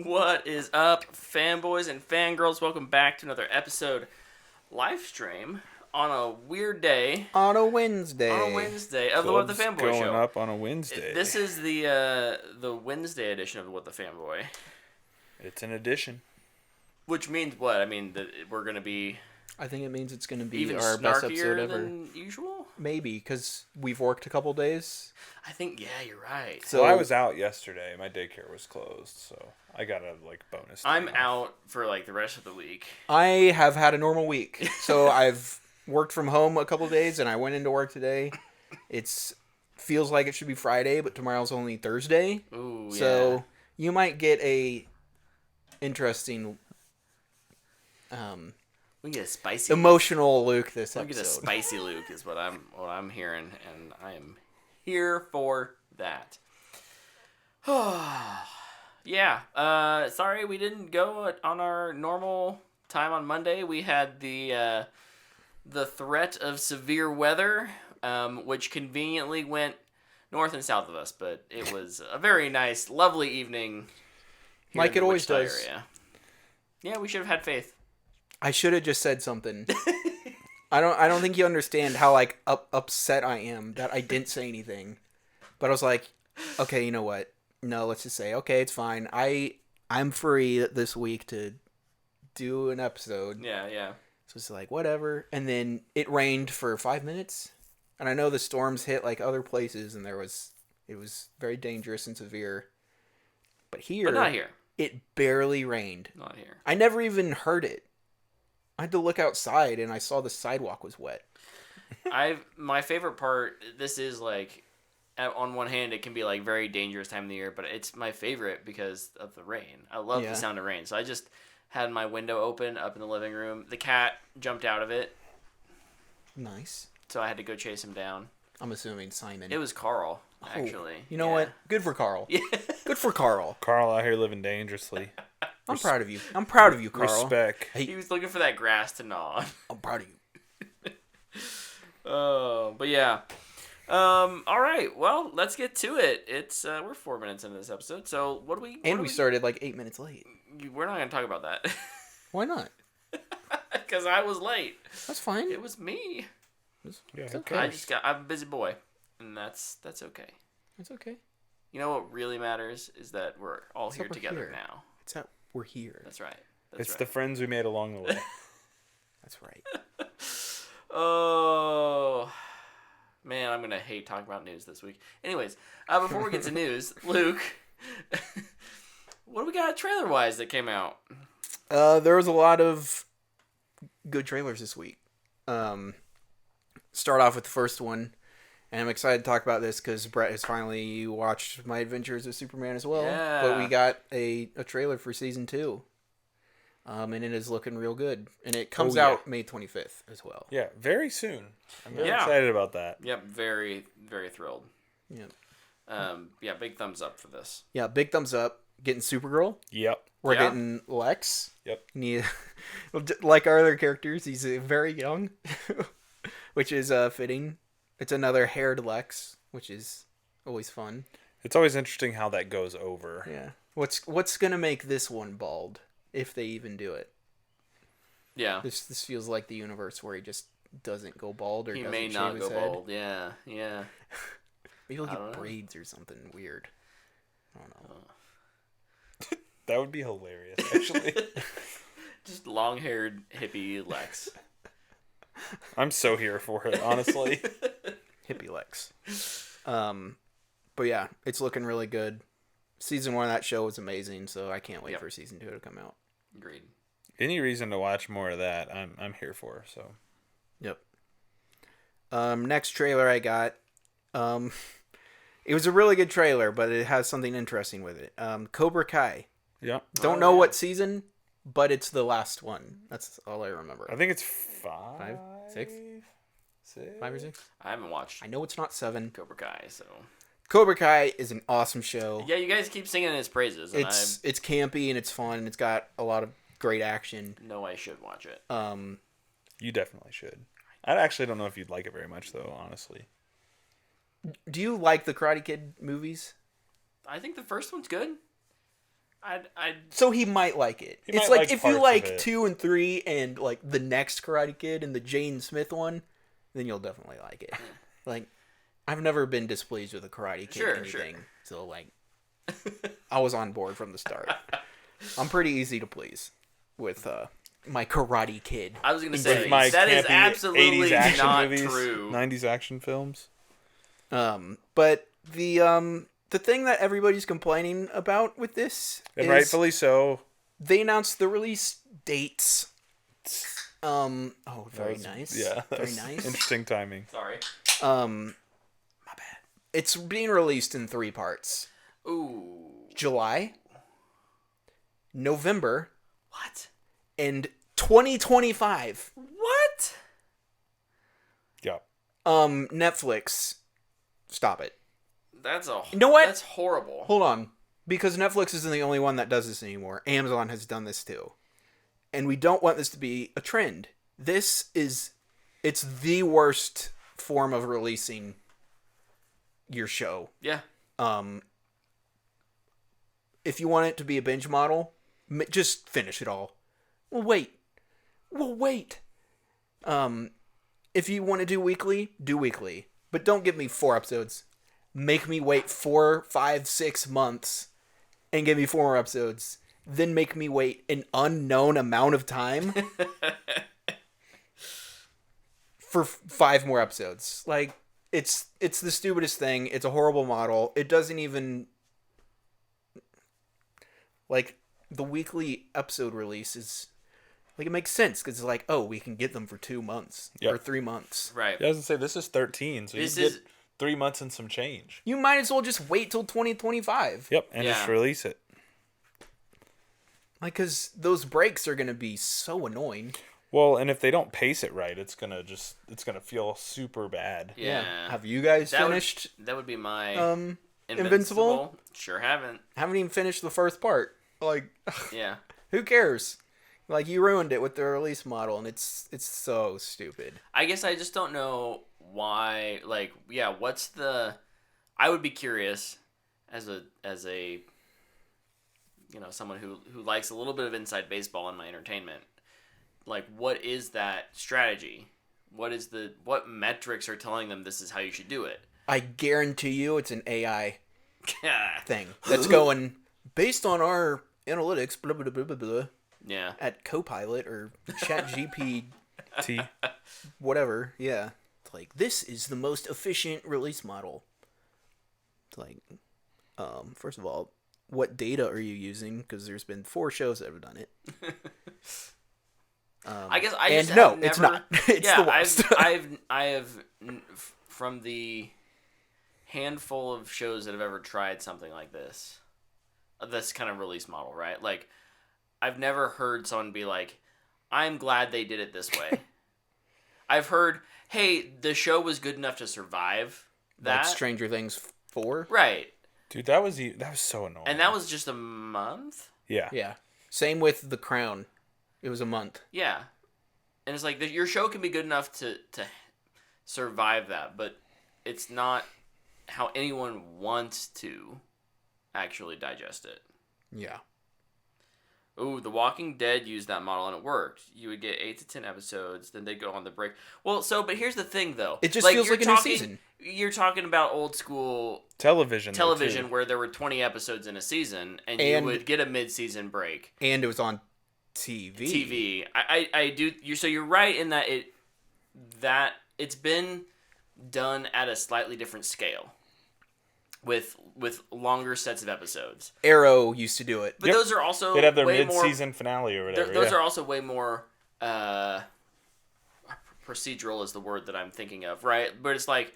What is up, fanboys and fangirls? Welcome back to another episode live stream on a weird day. On a Wednesday. Of the What the Club's Fanboy going Show. up on a Wednesday. This is the Wednesday edition of the What the Fanboy. It's an addition. Which means what? I mean, that we're going to be I think it means it's going to be even our best episode snarkier ever. than usual? Maybe, because we've worked a couple days. I think, yeah, you're right. So I was out yesterday. My daycare was closed, so I got a bonus. I'm time out for the rest of the week. I have had a normal week. So I've worked from home a couple days, and I went into work today. It's feels like it should be Friday, but tomorrow's only Thursday. Ooh, yeah. So you might get a interesting We can get a spicy emotional Luke this Look at a episode. spicy Luke is what I'm hearing, and I am here for that. Yeah. Sorry we didn't go on our normal time on Monday. We had the threat of severe weather, which conveniently went north and south of us, but it was a very nice, lovely evening. Here Like in the it always Wichita does. Area. Yeah, we should have had faith. I should have just said something. I don't think you understand how upset I am that I didn't say anything. But I was like, okay, you know what? No, let's just say, okay, it's fine. I'm free this week to do an episode. Yeah, yeah. So it's like whatever. And then it rained for 5 minutes. And I know the storms hit other places and it was very dangerous and severe. But here, But not here. it barely rained. Not here. I never even heard it. I had to look outside and I saw the sidewalk was wet. My favorite part, this is on one hand it can be very dangerous time of the year, but it's my favorite because of the rain. I love the sound of rain. So I just had my window open up in the living room. The cat jumped out of it, Nice. so I had to go chase him down. I'm assuming Simon. It was Carl, actually. You know what? Good for Carl. Yeah. Good for Carl. Carl out here living dangerously. I'm proud of you. I'm proud of you, Carl. Respect. He was looking for that grass to gnaw on. I'm proud of you. Oh, but yeah. All right. Well, let's get to it. It's we're 4 minutes into this episode, so what do we? And we started 8 minutes late. We're not gonna talk about that Why not? because I was late. That's fine. It was me. Yeah, It's of okay. course. I'm a busy boy, and that's okay. It's okay. You know what really matters is that we're all It's here that we're together here. now. It's that we're here. That's right. That's It's right. the friends we made along the way. That's right. Oh man, I'm gonna hate talking about news this week. Anyways, before we get to news, Luke, what do we got trailer wise that came out? There was a lot of good trailers this week. Start off with the first one. And I'm excited to talk about this because Brett has finally watched My Adventures of Superman as well. Yeah. But we got a trailer for season 2. And it is looking real good. And it comes yeah. out May 25th as well. Yeah, very soon. I'm very Yeah. excited about that. Yep, very very thrilled. Yeah. Yeah, big thumbs up for this. Yeah, big thumbs up. Getting Supergirl. Yep. We're Yeah. getting Lex. Yep. And he, like our other characters, he's very young, which is fitting. It's another haired Lex, which is always fun. It's always interesting how that goes over. Yeah. What's gonna make this one bald, if they even do it? Yeah, This feels like the universe where he just doesn't go bald or he doesn't may shave not his go head. bald. Yeah, yeah. Maybe he'll I don't get know. braids or something weird. I don't know. That would be hilarious, actually. Just long-haired hippie Lex. I'm so here for it, honestly. Hippie Lex. But yeah, it's looking really good. Season 1 of that show was amazing, so I can't wait Yep. for season 2 to come out. Agreed. Any reason to watch more of that, I'm here for. So Yep. Next trailer I got. It was a really good trailer, but it has something interesting with it. Cobra Kai. yeah, Don't know what season, but it's the last one. That's all I remember. I think it's 5, Five? Six? 6, 5 or 6? I haven't watched I know it's not 7. Cobra Kai, so Cobra Kai is an awesome show. yeah, you guys keep singing its praises, and It's campy and it's fun and it's got a lot of great action. I know I should watch it. You definitely should. I actually don't know if you'd like it very much, though. Honestly, Do you like the Karate Kid movies? I think the first one's good. I So he might like it. He It's might like like if you parts of like it. 2 and 3 and like the next Karate Kid and the Jane Smith one, then you'll definitely like it. Like, I've never been displeased with a Karate Kid Sure, anything. So like, I was on board from the start. I'm pretty easy to please with my Karate Kid. I was gonna With say my that is campy absolutely 80s action not movies, true. 90s action films. But the thing that everybody's complaining about with this And is rightfully so. they announced the release dates. Very was- nice. Yeah. that Very was nice. Interesting timing. Sorry. My bad. It's being released in 3 parts. Ooh. July, November, What? and 2025. What? Yeah. Netflix, stop it. That's a. You know what? That's horrible. Hold on. Because Netflix isn't the only one that does this anymore. Amazon has done this too. And we don't want this to be a trend. It's the worst form of releasing your show. Yeah. If you want it to be a binge model, just finish it all. We'll wait. If you want to do weekly, do weekly. But don't give me 4 episodes. Make me wait 4, 5, 6 months and give me 4 more episodes. Then make me wait an unknown amount of time for 5 more episodes. Like, it's the stupidest thing. It's a horrible model. It doesn't even... Like, the weekly episode release is... Like, it makes sense, because it's like, oh, we can get them for 2 months. Yep. Or 3 months. Right. Yeah, I was gonna say this is 13, so This you is- get 3 months and some change. You might as well just wait till 2025. Yep, and Yeah. just release it. Like, because those breaks are going to be so annoying. Well, and if they don't pace it right, it's gonna feel super bad. Yeah. Have you guys That finished That would be my Invincible? Sure haven't. Haven't even finished the first part. Like, Yeah. who cares? Like, you ruined it with the release model, and it's so stupid. I guess I just don't know why. Like, yeah, what's the? I would be curious as a someone who likes a little bit of inside baseball in my entertainment. Like, what is that strategy? What metrics are telling them this is how you should do it? I guarantee you it's an AI Yeah. thing that's going, based on our analytics, blah, blah, blah, blah, blah, Yeah. at Copilot or ChatGPT, T. whatever. Yeah. It's like, this is the most efficient release model. It's like, first of all, what data are you using? Because there's been 4 shows that have done it. I guess I and just no, have it's never, not. It's yeah, the worst. I have from the handful of shows that have ever tried something like this kind of release model, right? Like, I've never heard someone be like, "I'm glad they did it this way." I've heard, "Hey, the show was good enough to survive that." Like Stranger Things 4. Right, Dude, that was so annoying. and that was just a month. yeah. Yeah. Same with The Crown. It was a month. Yeah, and it's like your show can be good enough to survive that, but it's not how anyone wants to actually digest it. Yeah. Ooh, The Walking Dead used that model and it worked. You would get 8 to 10 episodes, then they'd go on the break. Well, but here's the thing, though. It just feels you're like a new season. You're talking about old school Television. though, television too. where there were 20 episodes in a season, and And- you would get a mid-season break. And it was on TV. TV. I do. So you're right in that it's been done at a slightly different scale, with longer sets of episodes. Arrow used to do it. But Yep. those are also They'd have their way more. mid-season finale or whatever. Those yeah. are also way more procedural is the word that I'm thinking of, right? But it's like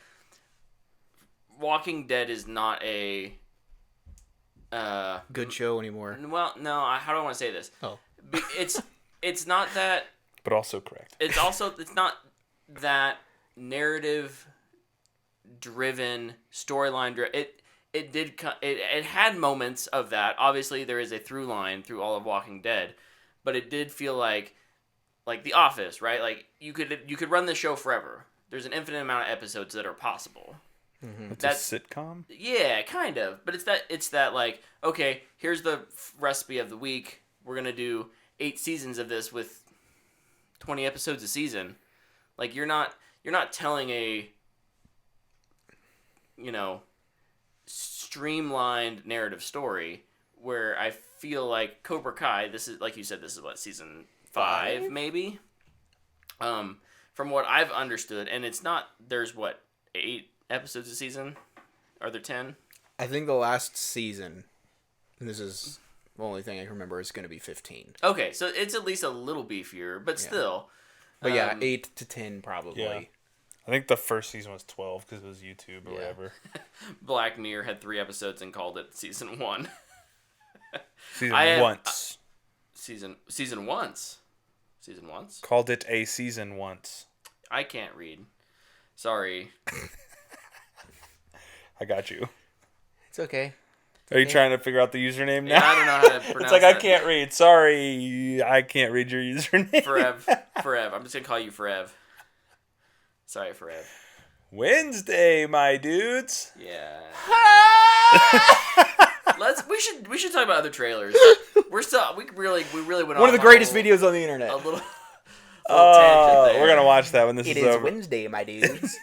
Walking Dead is not a Good show anymore. well, no. How do I want to say this? Oh. It's not that. But also correct. It's not that narrative driven storyline. It had moments of that. Obviously, there is a through line through all of Walking Dead, but it did feel like The Office, right? Like you could run the show forever. There's an infinite amount of episodes that are possible. It's That's a sitcom. yeah, kind of. But it's that like, okay, here's the recipe of the week. We're gonna do 8 seasons of this with 20 episodes a season. Like you're not telling a streamlined narrative story where I feel like Cobra Kai, this is like you said, this is what, season 5 maybe? From what I've understood, and it's not, there's what, 8 episodes a season? Are there 10? I think the last season, and this is the only thing I can remember, is going to be 15. Okay, so it's at least a little beefier, but still. But yeah, 8 to 10 probably. Yeah. I think the first season was 12 because it was YouTube or whatever. Black Mirror had 3 episodes and called it season 1. Season once. Season once. Season once? Called it a season once. I can't read. Sorry. I got you. It's okay. Are you trying to figure out the username now? Yeah, I don't know how to pronounce It's like, that. I can't read. Sorry, I can't read your username. Forev. I'm just going to call you Forev. Sorry, Forev. Wednesday, my dudes. Yeah. We should talk about other trailers. We really went One of the greatest videos videos on the internet. a little Oh, tangent there. we're going to watch that when this It is is over. Wednesday, my dudes.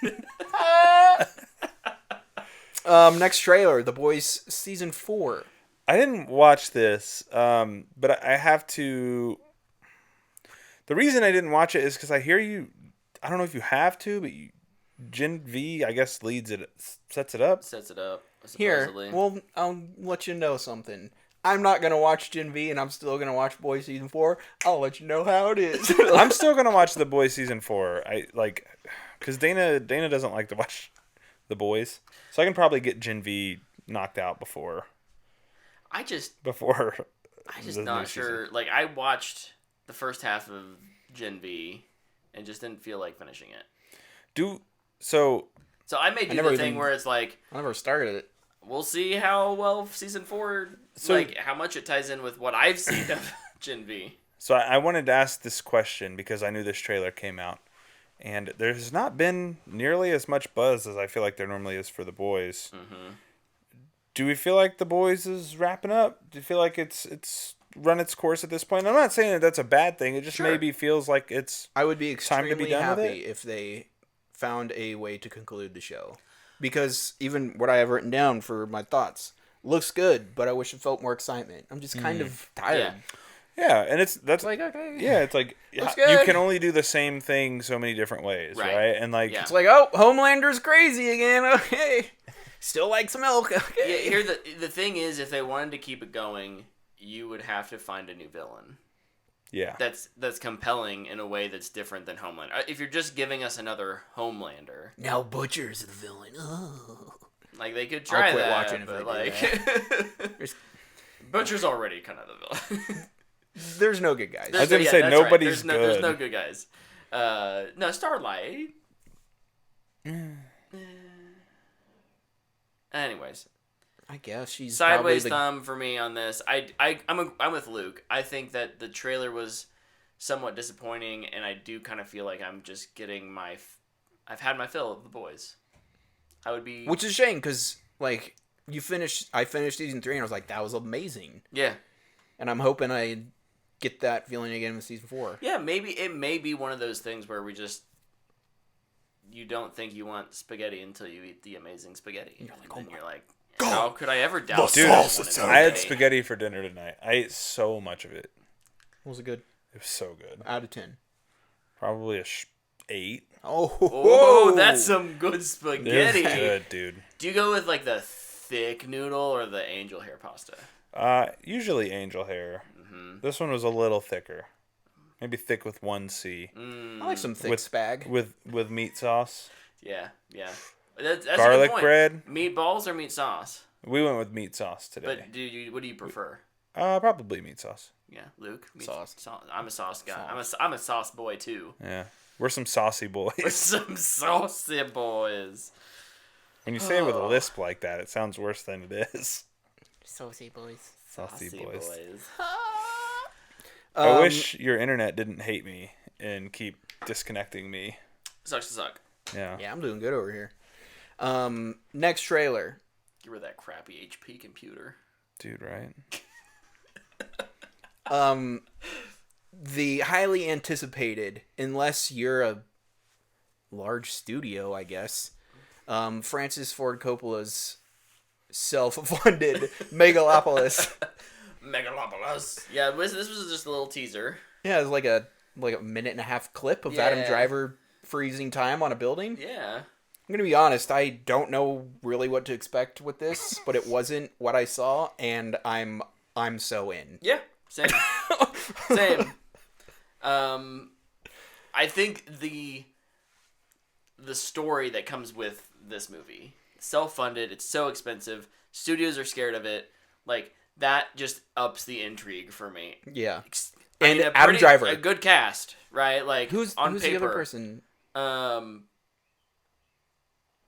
Next trailer, The Boys Season 4. I didn't watch this, but I have to. The reason I didn't watch it is because I hear you. I don't know if you have to, but Gen V, I guess, sets it up. sets it up. Here, Supposedly. well, I'll let you know something. I'm not going to watch Gen V, and I'm still going to watch Boys Season 4. I'll let you know how it is. I'm still gonna watch The Boys season 4. Because Dana doesn't like to watch The Boys, so I can probably get Gen V knocked out before. I just the not new sure. season. Like I watched the first half of Gen V and just didn't feel like finishing it. So I may do never the thing even- where it's like, I never started it. we'll see how well season 4, like how much it ties in with what I've seen of Gen V. So I wanted to ask this question because I knew this trailer came out, and there's not been nearly as much buzz as I feel like there normally is for The Boys. Mm-hmm. Do we feel like The Boys is wrapping up? Do you feel like it's run its course at this point? I'm not saying that that's a bad thing. It just Sure. maybe feels like it's I would be time to be extremely done with happy it? if they found a way to conclude the show. Because even what I have written down for my thoughts looks good, but I wish it felt more excitement. I'm just kind of tired. yeah, and that's It's like, okay. yeah, it's like Looks you good. can only do the same thing so many different ways, Right. right? And like Yeah. It's like, oh, Homelander's crazy again. Okay. Still like some milk. Yeah, Okay. here the thing is, if they wanted to keep it going, you would have to find a new villain yeah. that's compelling in a way that's different than Homelander. If you're just giving us another Homelander, Now Butcher's the villain. Oh. like they could try quit that, watching if but they do like Butcher's already kind of the villain. There's no good guys. I was gonna say, that's right. nobody's There's no good. good guys. No, Starlight. Anyways, I guess she's sideways probably thumb for me on this. I'm with Luke. I think that the trailer was somewhat disappointing, and I do kind of feel like I'm just getting I've had my fill of The Boys. I would be Which is a shame, because, like, I finished season 3, and I was like, that was amazing. yeah. And I'm hoping I get that feeling again with season 4. Yeah, maybe it may be one of those things where you don't think you want spaghetti until you eat the amazing spaghetti. You're like, and oh then my you're like, how could I ever doubt Dude, that one sauce is in I had day? spaghetti for dinner tonight. I ate so much of it. Was it good? It was so good. Out of 10. Probably a 8. Oh, Oh, that's some good It was spaghetti. good, dude. Do you go with like the thick noodle or the angel hair pasta? Usually angel hair. Mm-hmm. This one was a little thicker. Maybe thick with one C. I like some thick With- spag. With meat sauce. Yeah. That's a good Garlic point. bread. Meatballs or meat sauce? We went with meat sauce today. But what do you prefer? Probably meat sauce. Yeah, Luke. Sauce. I'm a sauce guy. I'm a sauce boy too. Yeah. We're some saucy We're boys. some saucy boys. When you say it with a Oh. lisp like that, it sounds worse than it is. Saucy boys. Saucy boys. Um, I wish your internet didn't hate me and keep disconnecting me. Sucks to suck. Yeah. Yeah, I'm doing good over here. Next trailer. Give her that crappy HP computer. Dude, right? The highly anticipated, unless you're a large studio, I guess, Francis Ford Coppola's self-funded Megalopolis. Megalopolis. Yeah, this was just a little teaser. Yeah, it's like a minute and a half clip of Adam Driver freezing time on a building. Yeah. I'm gonna be honest, I don't know really what to expect with this, but it wasn't what I saw, and I'm so in. Yeah, same. Same. I think the story that comes with this movie, self-funded, it's so expensive, studios are scared of it, like, that just ups the intrigue for me. Yeah. I mean, Adam Driver. A good cast, right? Like, Who's on paper. the other person?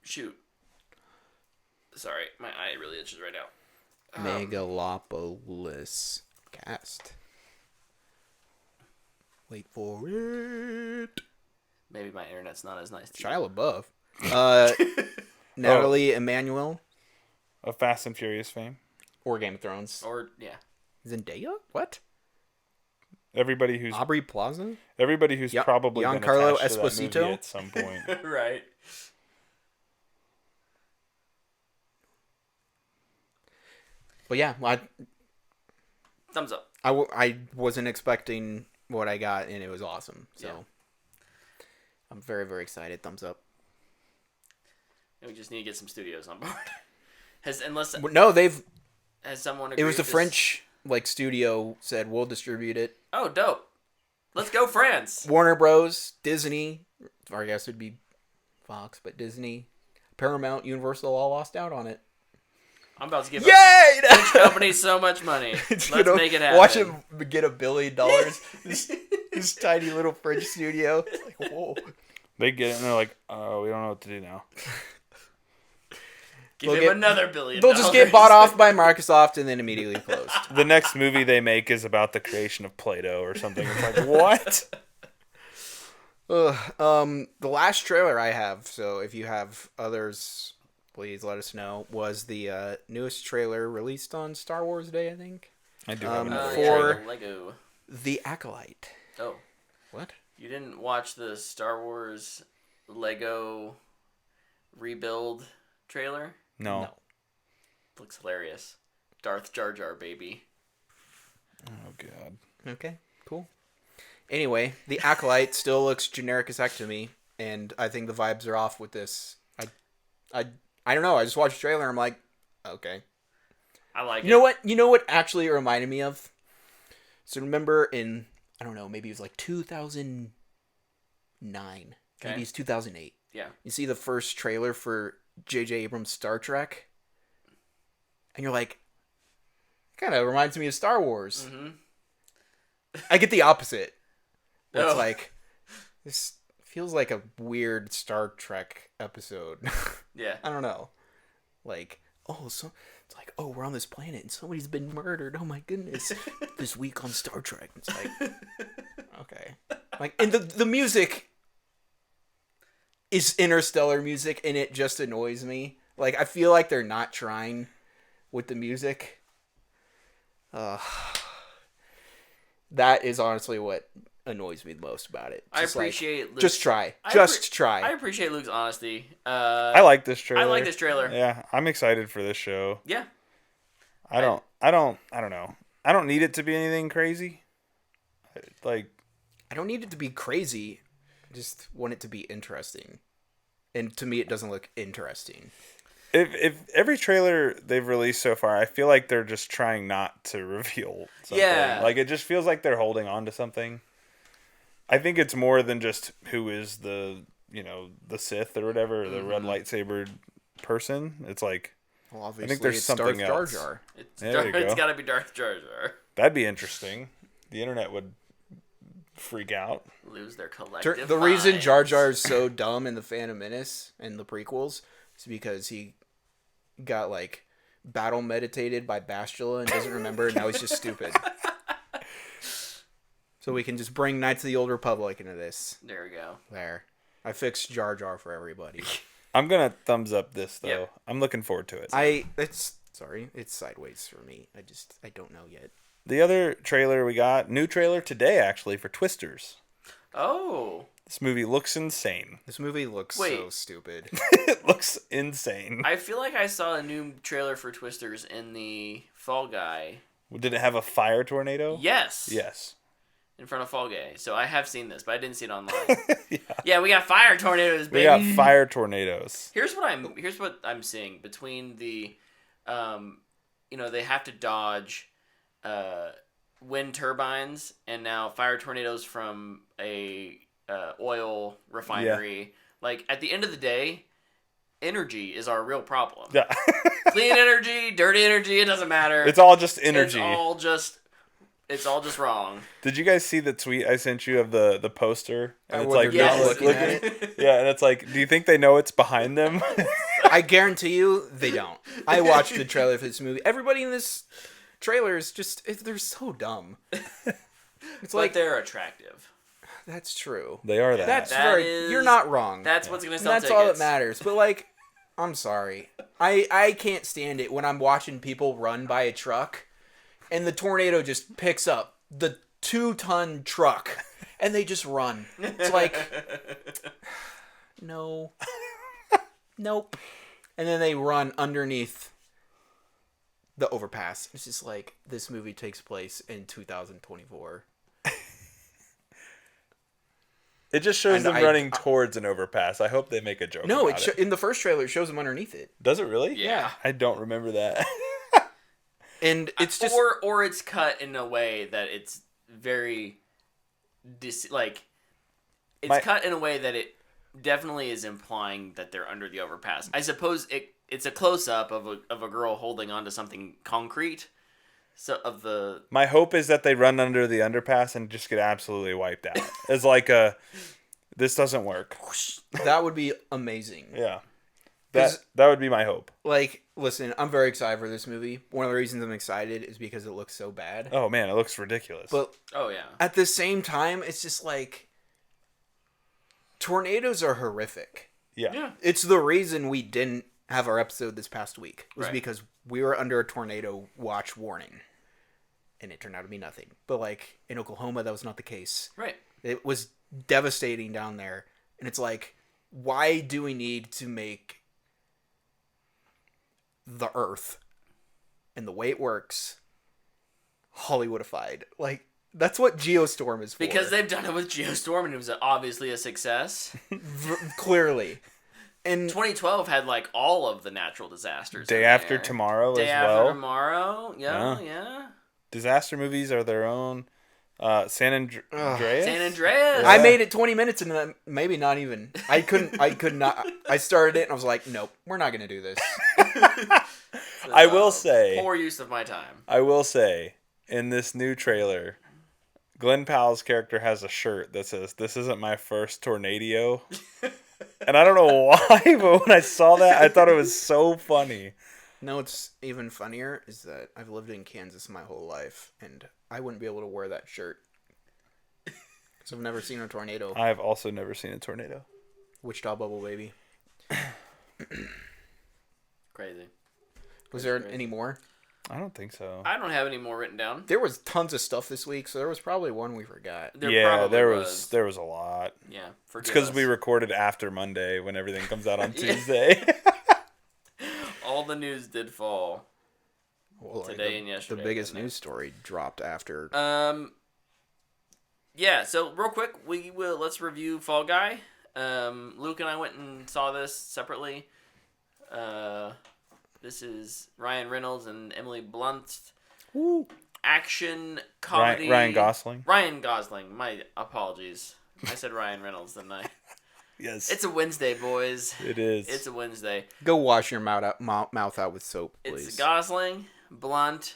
Shoot. Sorry, my eye really itches right now. Megalopolis cast. Wait for it. Maybe my internet's not as nice. Shia LaBeouf. Natalie Emmanuel. Of Fast and Furious fame. Or Game of Thrones. Or, yeah. Zendaya? What? Everybody who's Aubrey Plaza? probably been Giancarlo attached to that Esposito? movie at some point. Right. But yeah, Thumbs up. I wasn't expecting what I got, and it was awesome. So Yeah. I'm very, very excited. Thumbs up. We just need to get some studios on board. No, they've... Has someone It was agreed the French studio said, we'll distribute it. Oh, dope. Let's go, France. Warner Bros., Disney, or I guess it'd be Fox, but Disney, Paramount, Universal all lost out on it. I'm about to give Yay! French company so much money. Let's make it happen. Watch him get $1 billion. this tiny little French studio. It's like, whoa. They get it and they're like, oh, we don't know what to do now. Give him another $1 billion. They'll just get bought off by Microsoft and then immediately closed. The next movie they make is about the creation of Play-Doh or something. It's like, what? The last trailer I have, so if you have others, please let us know, was the newest trailer released on Star Wars Day, I think. I do have another for trailer. Lego. The Acolyte. Oh. What? You didn't watch the Star Wars Lego rebuild trailer? No. Looks hilarious. Darth Jar Jar, baby. Oh, God. Okay, cool. Anyway, The Acolyte still looks generic as heck to me, and I think the vibes are off with this. I don't know. I just watched the trailer and I'm like, okay. I like it. You know what? You know what actually it reminded me of? So remember in, I don't know, maybe it was like 2009. Okay. Maybe it's 2008. Yeah. You see the first trailer for J.J. Abrams' Star Trek? And you're like, kind of reminds me of Star Wars. Mm-hmm. I get the opposite. It's Oh. like, this feels like a weird Star Trek episode. Yeah. I don't know. Like, it's like, we're on this planet and somebody's been murdered. Oh my goodness. This week on Star Trek. It's like, okay. Like, and the music is interstellar music and it just annoys me. Like, I feel like they're not trying with the music. That is honestly what annoys me the most about it. Just I appreciate Luke's, just try. Try. I appreciate Luke's honesty. I like this trailer. I like this trailer. Yeah, I'm excited for this show. Yeah. I don't know. I don't need it to be anything crazy. Like, I don't need it to be crazy. I just want it to be interesting. And to me, it doesn't look interesting. If every trailer they've released so far, I feel like they're just trying not to reveal something. Yeah. Like, it just feels like they're holding on to something. I think it's more than just who is the Sith or whatever, the red lightsaber person. It's like, Well, obviously, I think there's it's something Darth Jar else. Jar. There you go. It's got to be Darth Jar Jar. That'd be interesting. The internet would freak out. Lose their collective The reason minds. Jar Jar is so dumb in the Phantom Menace and the prequels is because he got like battle meditated by Bastila and doesn't remember, and now he's just stupid. So we can just bring Knights of the Old Republic into this. There we go. There. I fixed Jar Jar for everybody. I'm gonna thumbs up this though. Yep. I'm looking forward to it. It's sideways for me. I don't know yet. The other trailer we got, new trailer today actually for Twisters. Oh. This movie looks insane. This movie looks Wait. so stupid. It looks insane. I feel like I saw a new trailer for Twisters in the Fall Guy. Did it have a fire tornado? Yes. Yes. In front of Fall Guy. So I have seen this, but I didn't see it online. Yeah, we got fire tornadoes, baby. We got fire tornadoes. Here's what I'm seeing between the, they have to dodge, wind turbines and now fire tornadoes from a oil refinery. Like at the end of the day, energy is our real problem. Yeah. Clean energy, dirty energy, it doesn't matter. It's all just energy. It's all just wrong. Did you guys see the tweet I sent you of the poster? And it's What, like, they're not looking at it? yeah, and it's like, do you think they know it's behind them? I guarantee you they don't. I watched the trailer for this movie. Everybody in this trailer is they're so dumb. It's But like, they're attractive. that's true. They are that. That's That very, is- you're not wrong. That's what's gonna And sell that's tickets. all that matters. But like, I'm sorry. I can't stand it when I'm watching people run by a truck and the tornado just picks up the 2-ton truck and they just run. It's like, no. Nope. And then they run underneath the overpass. It's just like, this movie takes place in 2024. It just shows And them I- running towards an overpass. I hope they make a joke No, about it. in the first trailer, it shows them underneath it. Does it really? Yeah. I don't remember that. And it's just... or it's cut in a way that it's very it's cut in a way that it definitely is implying that they're under the overpass. I suppose it's a close up of a girl holding onto something concrete. So of the My hope is that they run under the underpass and just get absolutely wiped out. It's like this doesn't work. That would be amazing. Yeah. 'Cause- That would be my hope. Like, listen, I'm very excited for this movie. One of the reasons I'm excited is because it looks so bad. Oh man, it looks ridiculous. But oh yeah. at the same time, it's just like, tornadoes are horrific. yeah. It's the reason we didn't have our episode this past week. Was Right. because we were under a tornado watch warning. And it turned out to be nothing. But like, in Oklahoma, that was not the case. Right. It was devastating down there. And it's like, why do we need to make the Earth and the way it works Hollywoodified? Like, that's what Geostorm is for. Because they've done it with Geostorm and it was obviously a success. Clearly. And 2012 had like all of the natural disasters. Day in After there. Tomorrow Day as After well. Tomorrow. Yeah, Yeah. yeah. Disaster movies are their own. San Andreas. San Andreas. Yeah. I made it 20 minutes and then maybe not even. I could not. I started it and I was like, nope, we're not going to do this. I will say. Poor use of my time. I will say, in this new trailer, Glenn Powell's character has a shirt that says, "This isn't my first tornado." And I don't know why, but when I saw that, I thought it was so funny. No, what's even funnier is that I've lived in Kansas my whole life and I wouldn't be able to wear that shirt. Because I've never seen a tornado. I've also never seen a tornado. Wichita Bubble Baby. Crazy. Was there any more? I don't think so. I don't have any more written down. There was tons of stuff this week, so there was probably one we forgot. Probably there was a lot. Yeah, It's forgive because us. we recorded after Monday when everything comes out on Yeah. Tuesday. All the news did fall. Well, Today and yesterday, The biggest didn't it? news story dropped after. Yeah. So real quick, let's review Fall Guy. Luke and I went and saw this separately. This is Ryan Reynolds and Emily Blunt. Woo. Action comedy. Ryan Gosling. Ryan Gosling. My apologies. I said Ryan Reynolds, didn't I? Yes. It's a Wednesday, boys. It is. It's a Wednesday. Go wash your mouth out with soap, please. It's Gosling, Blunt,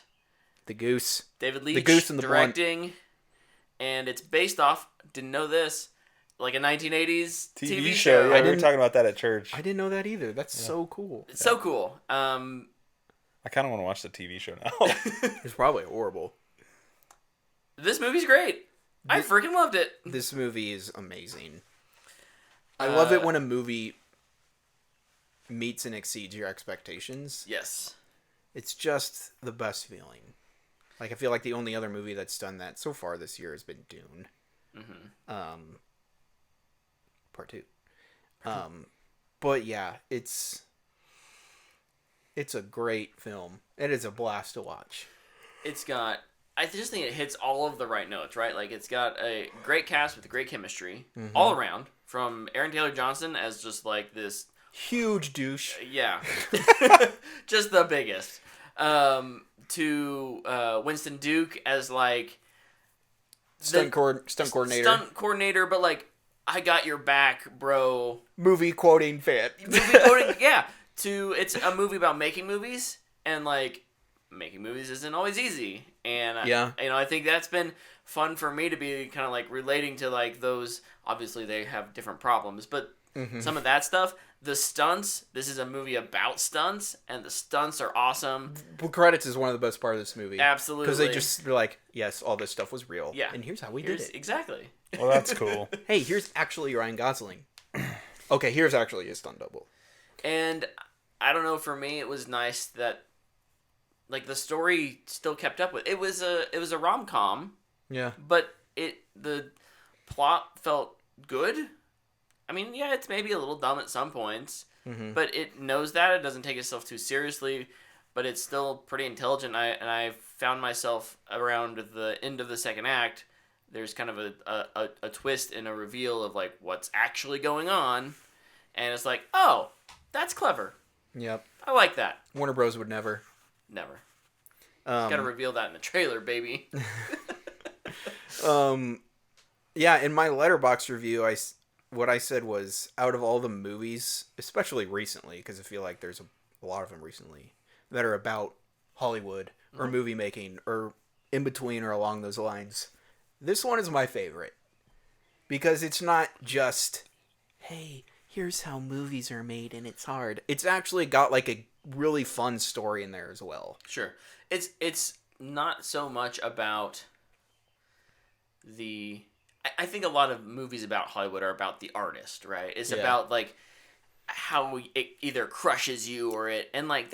The Goose. David Leitch Goose and the Blunt. directing, and it's based off, didn't know this, like a 1980s TV show. Yeah, we were didn't- talking about that at church. I didn't know that either. That's so cool. It's so cool. I kind of want to watch the TV show now. It's probably horrible. This movie's great. I freaking loved it. This movie is amazing. I love it when a movie meets and exceeds your expectations, Yes. it's just the best feeling. Like, I feel like the only other movie that's done that so far this year has been Dune. Part 2. But yeah, it's a great film. It is a blast to watch. It's got... I just think it hits all of the right notes, right? Like, it's got a great cast with great chemistry all around. From Aaron Taylor Johnson as just, like, this... Huge douche. Yeah. Just the biggest. To Winston Duke as, like... Stunt coordinator. Stunt coordinator, but, like, I got your back, bro. Movie quoting fan. Movie quoting, yeah. It's a movie about making movies, and, like, making movies isn't always easy. And, Yeah. I think that's been fun for me to be kind of, like, relating to, like, those... Obviously, they have different problems, but some of that stuff... The stunts, this is a movie about stunts, and the stunts are awesome. Credits is one of the best part of this movie. Absolutely. Because they just were like, yes, all this stuff was real. Yeah. And here's how we did it. Exactly. Well, that's cool. Hey, here's actually Ryan Gosling. Okay, here's actually his stunt double. And I don't know, for me, it was nice that, like, the story still kept up with it. Was a rom-com, Yeah. but the plot felt good. I mean, yeah, it's maybe a little dumb at some points, but it knows that. It doesn't take itself too seriously, but it's still pretty intelligent. I found myself around the end of the second act. There's kind of a twist and a reveal of, like, what's actually going on, and it's like, oh, that's clever. Yep. I like that. Warner Bros. Would never. Never. Gotta reveal that in the trailer, baby. Yeah, in my Letterboxd review, what I said was, out of all the movies, especially recently, because I feel like there's a lot of them recently, that are about Hollywood or movie making or in between or along those lines, this one is my favorite. Because it's not just, hey, here's how movies are made and it's hard. It's actually got, like, a really fun story in there as well. Sure. It's not so much about the... I think a lot of movies about Hollywood are about the artist, right? It's about, like, how it either crushes you or it... And, like,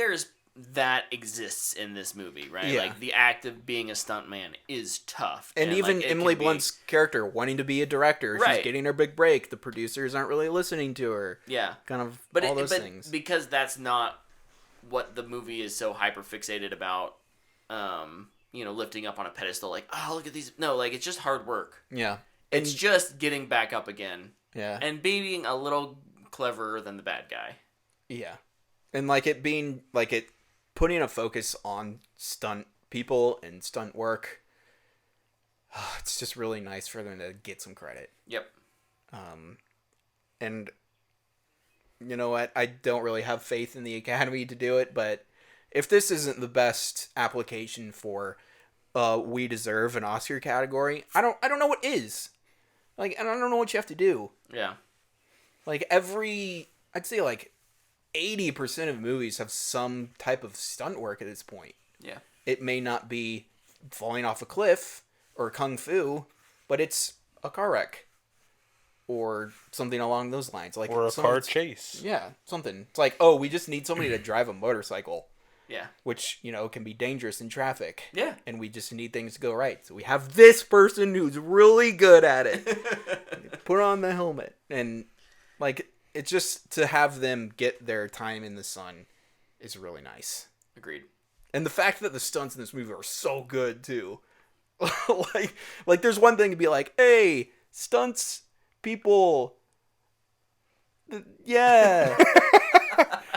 that exists in this movie, right? Yeah. Like, the act of being a stuntman is tough. And even like, Emily Blunt's character wanting to be a director. Right. She's getting her big break. The producers aren't really listening to her. Yeah. Kind of But all those things. Because that's not what the movie is so hyper-fixated about, lifting up on a pedestal, like, oh, look at these... No, like, it's just hard work. Yeah. It's just getting back up again. Yeah. And being a little cleverer than the bad guy. Yeah. And, like, it being, like, it putting a focus on stunt people and stunt work. It's just really nice for them to get some credit. Yep. And you know what? I don't really have faith in the Academy to do it, but if this isn't the best application for we deserve an Oscar category, I don't know what is. Like, and I don't know what you have to do. Yeah. Like, I'd say, like, 80% of movies have some type of stunt work at this point. Yeah. It may not be falling off a cliff or kung fu, but it's a car wreck or something along those lines. Like, Or a car chase. Yeah, something. It's like, oh, we just need somebody to drive a motorcycle, Yeah. which, can be dangerous in traffic. Yeah. And we just need things to go right. So we have this person who's really good at it. Put on the helmet. And, like, it's just to have them get their time in the sun is really nice. Agreed. And the fact that the stunts in this movie are so good, too. like there's one thing to be like, hey, stunts people. Yeah.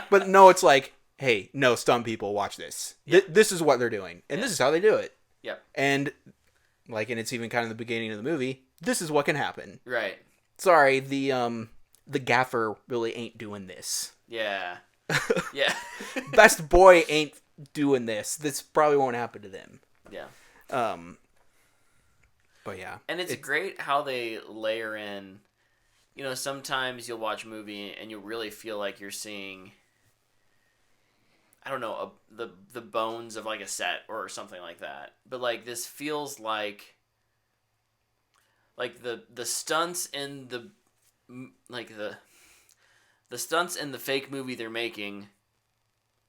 But no, it's like, hey, no, stunt people, watch this. This is what they're doing. And this is how they do it. Yep. And, like, and it's even kind of the beginning of the movie, this is what can happen. Right. Sorry, the gaffer really ain't doing this. Yeah. Yeah. Best boy ain't doing this. This probably won't happen to them. Yeah. But yeah. And it's great how they layer in, sometimes you'll watch a movie and you'll really feel like you're seeing, I don't know, the bones of, like, a set or something like that. But, like, this feels like the stunts in the the stunts in the fake movie they're making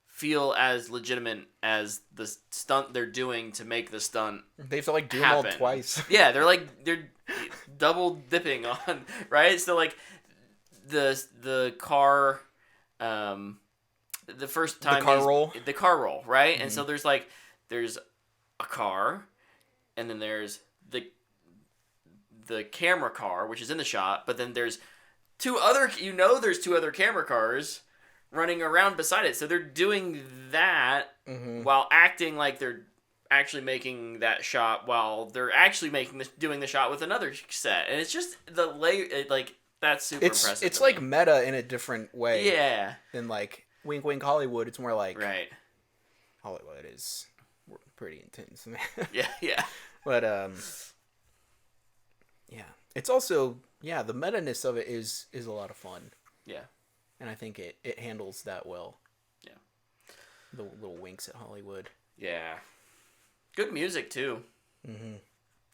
feel as legitimate as the stunt they're doing to make the stunt They have to like do them all happen. twice. Yeah, they're double dipping on, right? So like the car, the first time the car roll, right? Mm-hmm. And so there's a car, and then there's the camera car, which is in the shot, but then there's there's two other camera cars running around beside it. So they're doing that while acting like they're actually making that shot while they're actually doing the shot with another set. And it's just the layer, like, that's super impressive. It's like meta in a different way. Yeah. Than like Wink Wink Hollywood. It's more like right. Hollywood is pretty intense. Yeah. But yeah. It's also the meta-ness of it is a lot of fun. Yeah. And I think it handles that well. Yeah. The little winks at Hollywood. Yeah. Good music too. Mm-hmm.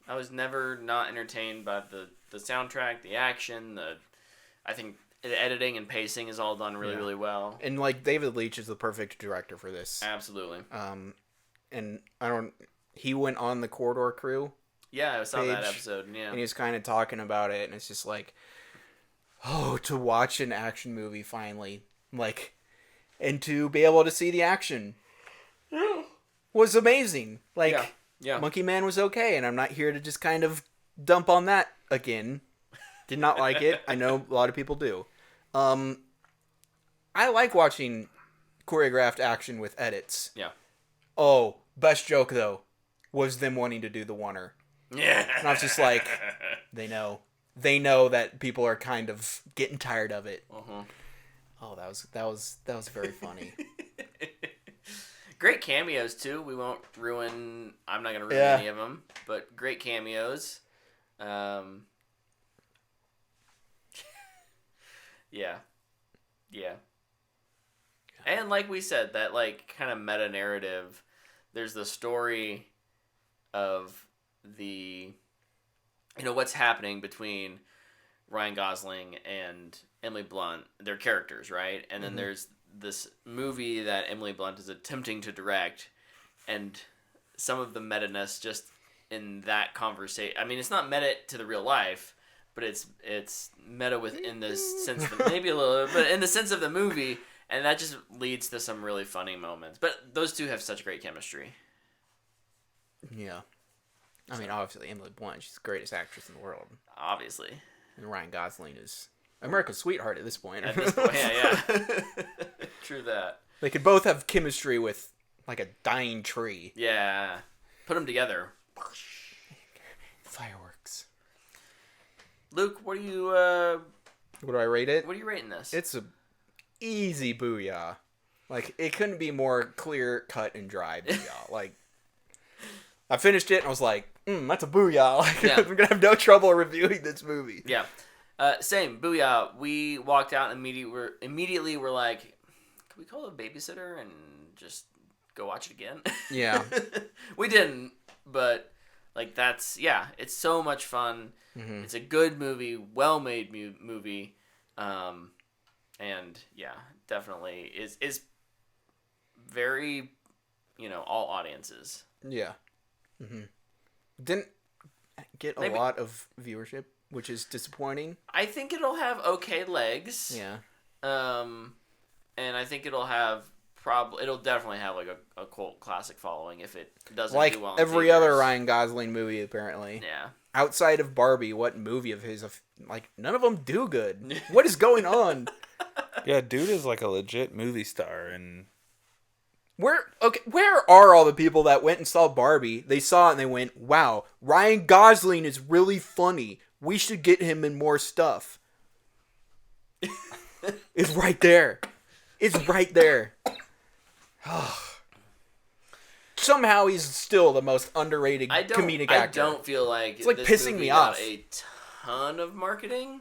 I was never not entertained by the soundtrack, the action, I think the editing and pacing is all done really, really well. And like David Leitch is the perfect director for this. Absolutely. And he went on the Corridor Crew. Yeah, I saw that episode. Yeah. And he was kind of talking about it, and it's just like, to watch an action movie finally, like, and to be able to see the action was amazing. Like, yeah. Monkey Man was okay, and I'm not here to just kind of dump on that again. Did not like it. I know a lot of people do. I like watching choreographed action with edits. Yeah. Oh, best joke though was them wanting to do the oneer. Yeah. And I was just like, they know that people are kind of getting tired of it. Uh-huh. Oh, that was very funny. Great cameos too. We won't ruin. I'm not gonna ruin any of them, but great cameos. Yeah. And like we said, that like kind of meta narrative. There's the story of what's happening between Ryan Gosling and Emily Blunt, their characters, right? And then there's this movie that Emily Blunt is attempting to direct, and some of the meta-ness just in that conversation. I mean, it's not meta to the real life, but it's meta within the sense of maybe a little, but in the sense of the movie, and that just leads to some really funny moments. But those two have such great chemistry. Yeah. I mean, obviously, Emily Blunt, she's the greatest actress in the world. Obviously. And Ryan Gosling is America's sweetheart at this point. Yeah. True that. They could both have chemistry with, like, a dying tree. Yeah. Put them together. Fireworks. Luke, what do you... What do I rate it? What are you rating this? It's a easy booyah. Like, it couldn't be more clear, cut, and dry booyah. Like... I finished it and I was like, that's a booyah. Like, I'm going to have no trouble reviewing this movie. Yeah. Same. Booyah. We walked out and immediately we're like, can we call a babysitter and just go watch it again? Yeah. We didn't, but like it's so much fun. Mm-hmm. It's a good movie, well-made movie. And yeah, definitely is very, all audiences. Yeah. Mm-hmm. Didn't get a lot of viewership, which is disappointing. I think it'll have okay legs. Yeah. And I think it'll definitely have like a cult classic following if it doesn't do well. Like every other Ryan Gosling movie, apparently. Yeah. Outside of Barbie, what movie of his, like, none of them do good. What is going on? Yeah, dude is like a legit movie star, and... Where are all the people that went and saw Barbie? They saw it and they went, wow, Ryan Gosling is really funny. We should get him in more stuff. It's right there. It's right there. Somehow he's still the most underrated comedic actor. I don't feel like it's like this pissing movie me got off. A ton of marketing.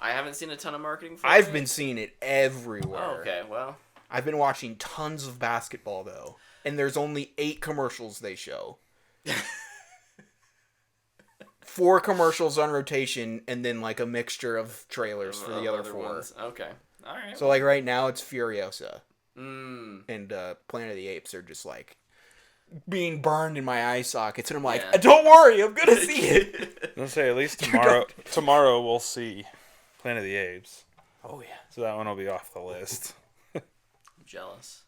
I haven't seen a ton of marketing for I've been seeing it everywhere. Oh, okay, well... I've been watching tons of basketball, though. And there's only 8 commercials they show. 4 commercials on rotation, and then, like, a mixture of trailers for the other 4. Ones. Okay. All right. So, like, right now, it's Furiosa. Mm. And Planet of the Apes are just, like, being burned in my eye sockets. And I'm like, Yeah. don't worry, I'm going to see it. Let's say at least You tomorrow. Tomorrow we'll see Planet of the Apes. Oh, yeah. So that one will be off the list. I'm jealous.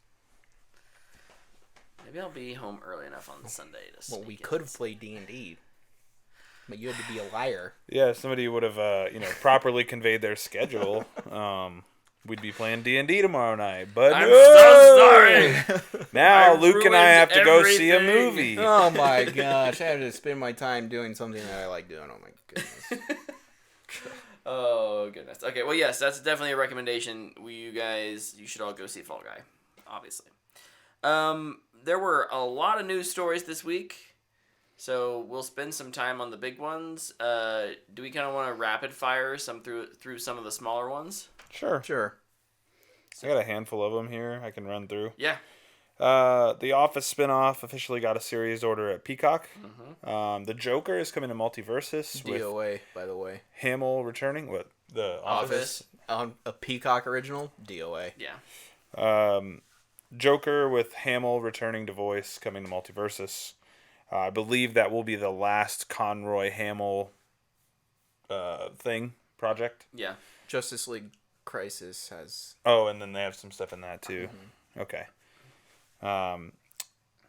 Maybe I'll be home early enough on Sunday to. Well, we could have played D&D. But you had to be a liar. Yeah, if somebody would have, properly conveyed their schedule, we'd be playing D&D tomorrow night. But I'm so sorry. Now I Luke and I have to go see a everything. movie. Oh, my gosh. I have to spend my time doing something that I like doing. Oh, my goodness. Oh goodness. Okay, well yes, that's definitely a recommendation. You should all go see Fall Guy, obviously. There were a lot of news stories this week, so we'll spend some time on the big ones. Do we kind of want to rapid fire some through some of the smaller ones? Sure. Sure. I got a handful of them here I can run through. Yeah. The Office spinoff officially got a series order at Peacock. Mm-hmm. The Joker is coming to Multiversus with DOA, by the way. Hamill returning. What? The Office? A Peacock original? DOA. Yeah. Joker with Hamill returning to voice coming to Multiversus. I believe that will be the last Conroy Hamill project. Yeah. Justice League Crisis has... Oh, and then they have some stuff in that too. Mm-hmm. Okay.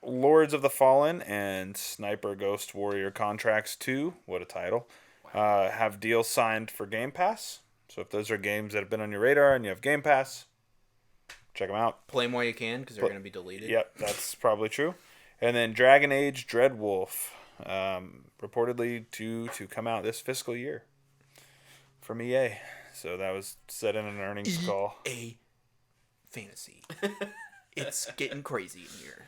Lords of the Fallen and Sniper Ghost Warrior Contracts 2, what a title, have deals signed for Game Pass. So if those are games that have been on your radar and you have Game Pass, check them out. Play them while you can, because they're going to be deleted. Yep, that's probably true. And then Dragon Age Dreadwolf, reportedly due to come out this fiscal year from EA. So that was said in an earnings call. EA Fantasy. It's getting crazy in here.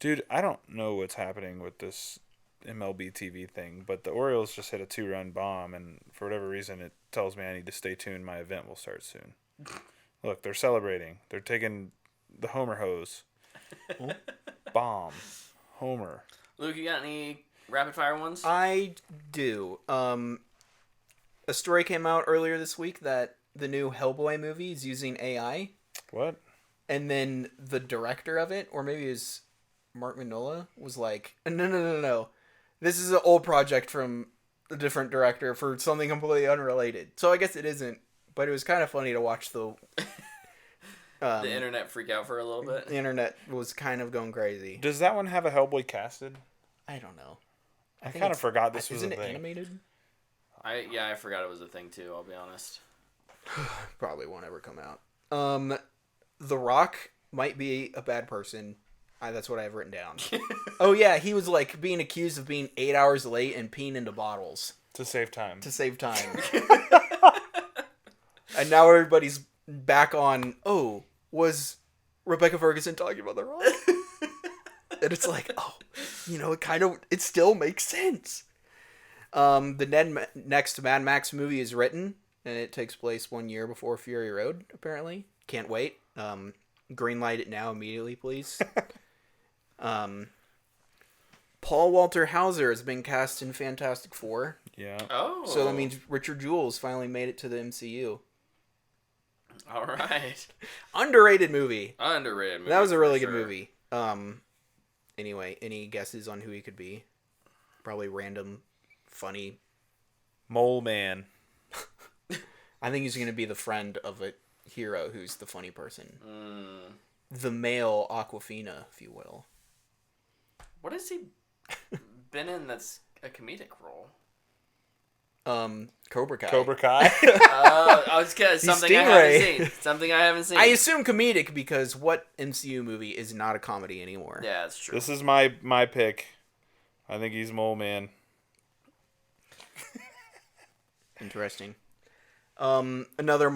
Dude, I don't know what's happening with this MLB TV thing, but the Orioles just hit a 2-run bomb, and for whatever reason, it tells me I need to stay tuned. My event will start soon. Look, they're celebrating. They're taking the Homer hose. Bomb. Homer. Luke, you got any rapid fire ones? I do. A story came out earlier this week that the new Hellboy movie is using AI. What? And then the director of it, or maybe it was Mark Mignola, was like, no. This is an old project from a different director for something completely unrelated. So I guess it isn't, but it was kind of funny to watch the internet freak out for a little bit. The internet was kind of going crazy. Does that one have a Hellboy casted? I don't know. I kind of forgot this was a Isn't it thing. animated? I forgot it was a thing too, I'll be honest. Probably won't ever come out. The Rock might be a bad person. That's what I have written down. Oh yeah, he was like being accused of being 8 hours late and peeing into bottles To save time. to save time. And now everybody's back on, was Rebecca Ferguson talking about The Rock? And it's like, it still makes sense. The next Mad Max movie is written, and it takes place 1 year before Fury Road, apparently. Can't wait. Greenlight it now immediately, please. Paul Walter Hauser has been cast in Fantastic Four. Yeah. Oh. So that means Richard Jewell finally made it to the MCU. All right. Underrated movie. Underrated movie. That was a really for good sure. movie. Anyway, any guesses on who he could be? Probably random, funny. Mole Man. I think he's going to be the friend of a hero who's the funny person. Mm. The male Aquafina, if you will. What has he been in that's a comedic role? Cobra Kai. Cobra Kai. I was gonna something I haven't Stingray. seen. Something I haven't seen. I assume comedic because what MCU movie is not a comedy anymore? Yeah, that's true. This is my pick. I think he's Mole Man. Interesting. Another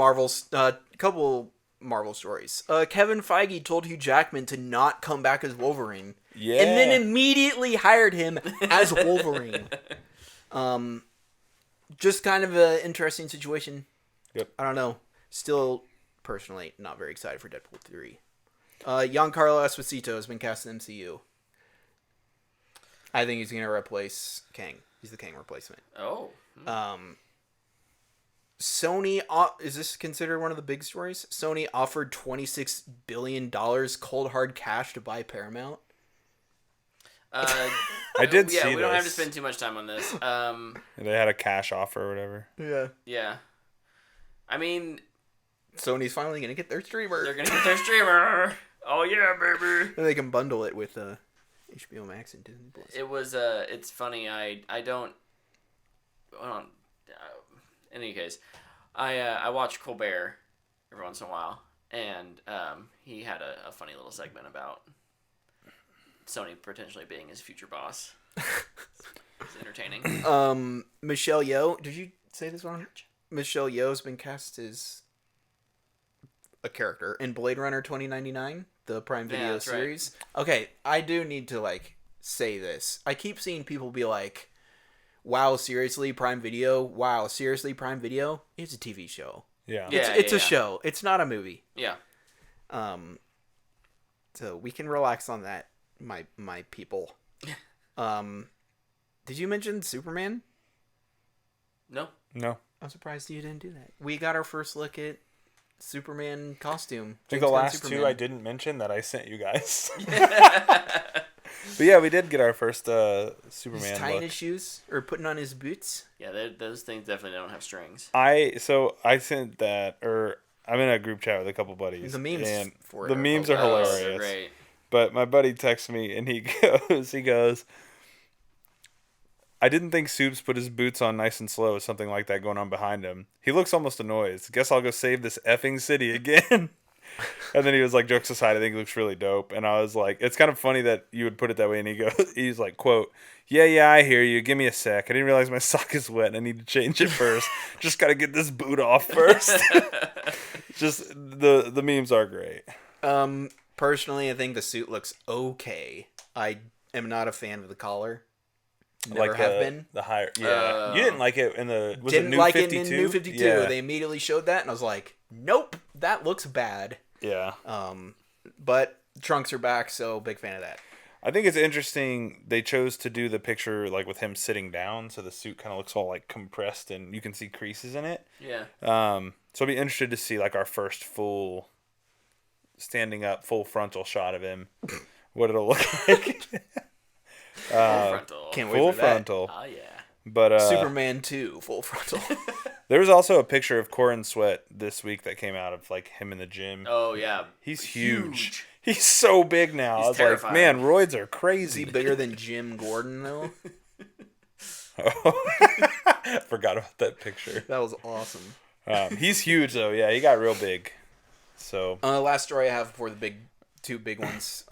couple Marvel stories. Kevin Feige told Hugh Jackman to not come back as Wolverine. Yeah. And then immediately hired him as Wolverine. Just kind of an interesting situation. Yep. I don't know. Still, personally, not very excited for Deadpool 3. Giancarlo Esposito has been cast in the MCU. I think he's going to replace Kang. He's the Kang replacement. Oh. Sony, is this considered one of the big stories? Sony offered $26 billion cold hard cash to buy Paramount. I did yeah, see we don't have to this. spend too much time on this. They had a cash offer or whatever. Yeah. Yeah. I mean, Sony's finally going to get their streamer. they're gonna get their streamer. Oh yeah, baby. And they can bundle it with HBO Max and Disney Plus. It was it's funny. I don't. Well, in any case, I watch Colbert every once in a while, and he had a funny little segment about Sony potentially being his future boss. It's entertaining. Michelle Yeoh, did you say this wrong? Michelle Yeoh's been cast as a character in Blade Runner 2099, the Prime Video that's right. series. Okay, I do need to say this. I keep seeing people be like, "Wow, seriously, Prime Video? Wow, seriously, Prime Video? It's a TV show. Yeah. It's a show. It's not a movie." Yeah. So we can relax on that, my people. Did you mention Superman? No. No. I'm surprised you didn't do that. We got our first look at Superman costume. I think James the Gunn last Superman. two I didn't mention that I sent you guys. But yeah, we did get our first Superman He's tying look. his shoes or putting on his boots. Yeah, those things definitely don't have strings. I sent that, or I'm in a group chat with a couple buddies. The memes and for it the are memes are hilarious. They're hilarious. great. But my buddy texts me and he goes, I didn't think Soups put his boots on nice and slow with something like that going on behind him. He looks almost annoyed. Guess I'll go save this effing city again. And then he was like, jokes aside, I think it looks really dope. And I was like, it's kind of funny that you would put it that way. And he's like, quote, yeah, I hear you. Give me a sec. I didn't realize my sock is wet and I need to change it first. Just got to get this boot off first. Just the memes are great. Personally, I think the suit looks okay. I am not a fan of the collar. Never have been. The higher, yeah. You didn't like it in the Didn't it New like 52? it in New 52. Yeah. They immediately showed that, and I was like, nope, that looks bad. Yeah. But trunks are back, so big fan of that. I think it's interesting they chose to do the picture like with him sitting down, so the suit kind of looks all like compressed and you can see creases in it. Yeah. So I'd be interested to see like our first full standing up, full frontal shot of him. What it'll look like. Full frontal. Can't wait Full for that. frontal. Oh yeah. But Superman 2, full frontal. there was also a picture of Corin Sweat this week that came out of like him in the gym. Oh yeah. He's huge. He's so big now. He's I was terrifying. like, man, roids are Is crazy. he bigger than Jim Gordon, though? Forgot about that picture. That was awesome. He's huge though. Yeah, he got real big. So Last story I have before the two big ones.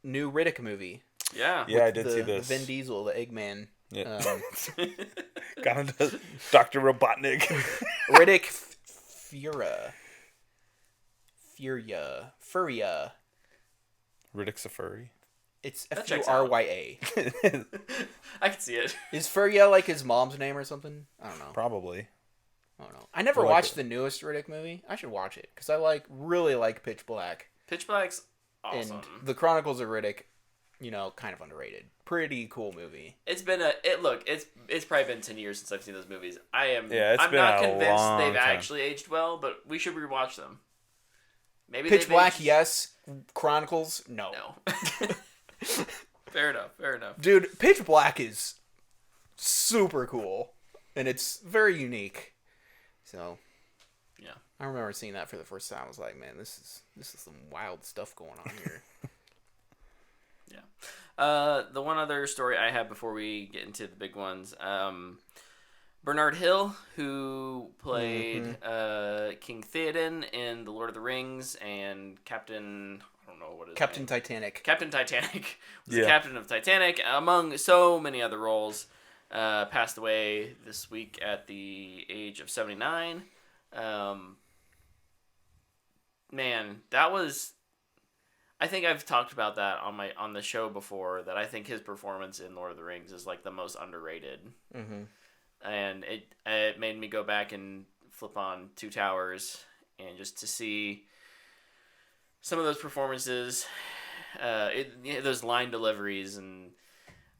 New Riddick movie. Yeah. yeah, I did see The this. Vin Diesel, the Eggman. Yeah. Got into Dr. Robotnik. Riddick Furia. Riddick's a furry. It's That checks out. Furya. I can see it. Is Furia like his mom's name or something? I don't know. Probably. I don't know. I never I like watched it. the newest Riddick movie. I should watch it because I really like Pitch Black. Pitch Black's awesome. And the Chronicles of Riddick, kind of underrated. Pretty cool movie. It's probably been 10 years since I've seen those movies. I'm been not a convinced long they've time. actually aged well, but we should rewatch them. Maybe Pitch they've Black, aged- yes. Chronicles, no. No. Fair enough. Dude, Pitch Black is super cool, and it's very unique. So, Yeah. I remember seeing that for the first time. I was like, man, this is some wild stuff going on here. Yeah. The one other story I have before we get into the big ones, Bernard Hill, who played King Theoden in The Lord of the Rings and Captain... I don't know what his Captain name. Titanic. Captain Titanic was the Yeah. captain of Titanic, among so many other roles. Passed away this week at the age of 79. Man, that was. I think I've talked about that on the show before. That I think his performance in Lord of the Rings is like the most underrated, and it made me go back and flip on Two Towers and just to see some of those performances, those line deliveries, and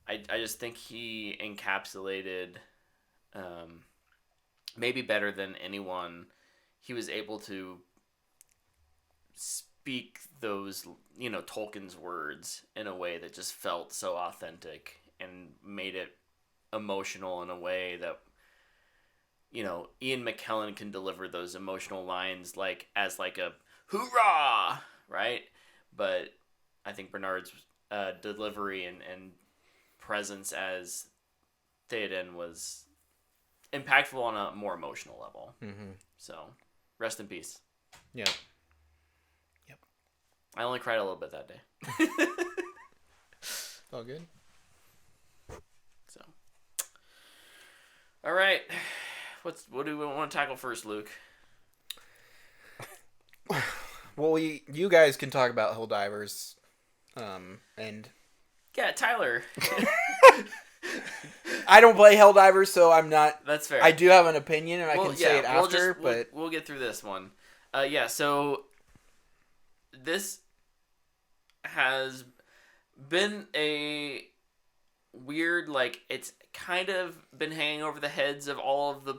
I just think he encapsulated maybe better than anyone, he was able to speak those, Tolkien's words in a way that just felt so authentic and made it emotional in a way that, Ian McKellen can deliver those emotional lines as a hoorah, right? But I think Bernard's delivery and presence as Theoden was impactful on a more emotional level. Mm-hmm. So, rest in peace. Yeah. I only cried a little bit that day. All good. So, all right. What do we want to tackle first, Luke? Well, you guys can talk about Helldivers, and Yeah, Tyler. I don't play Helldivers, so I'm not. That's fair. I do have an opinion, and I can say it after. But we'll get through this one. Yeah. So this has been a weird, it's kind of been hanging over the heads of all of the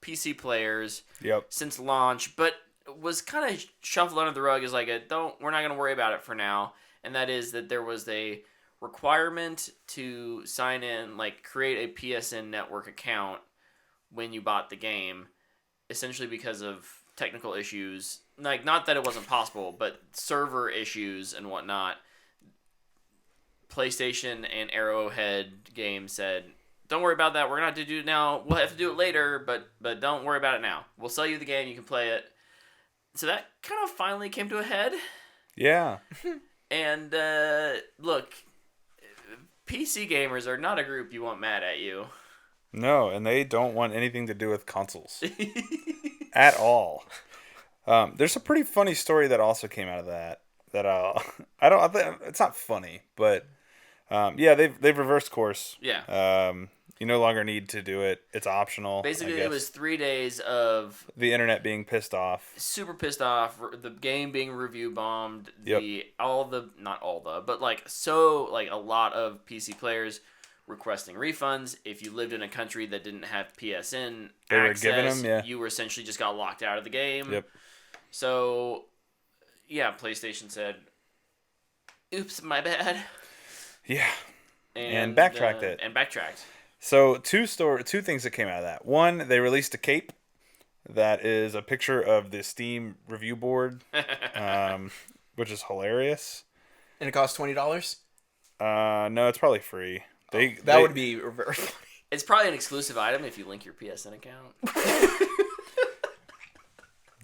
PC players Yep. since launch, but was kind of shuffled under the rug as we're not going to worry about it for now. And that is that there was a requirement to sign in, create a PSN network account when you bought the game, essentially because of technical issues. Not that it wasn't possible, but server issues and whatnot. PlayStation and Arrowhead Games said, don't worry about that. We're going to have to do it now. We'll have to do it later, but don't worry about it now. We'll sell you the game. You can play it. So that kind of finally came to a head. Yeah. And look, PC gamers are not a group you want mad at you. No, and they don't want anything to do with consoles at all. There's a pretty funny story that also came out of that. It's not funny, but yeah, they've reversed course. Yeah. You no longer need to do it. It's optional. Basically, it was 3 days of the internet being pissed off. Super pissed off. The game being review bombed. Yep. A lot of PC players requesting refunds. If you lived in a country that didn't have PSN They were access, giving them, yeah. you were essentially just got locked out of the game. Yep. So, yeah, PlayStation said, "Oops, my bad." Yeah. And backtracked it. And backtracked. So two things that came out of that. One, they released a cape that is a picture of the Steam review board, which is hilarious. And it costs $20. No, it's probably free. That would be very funny. It's probably an exclusive item if you link your PSN account.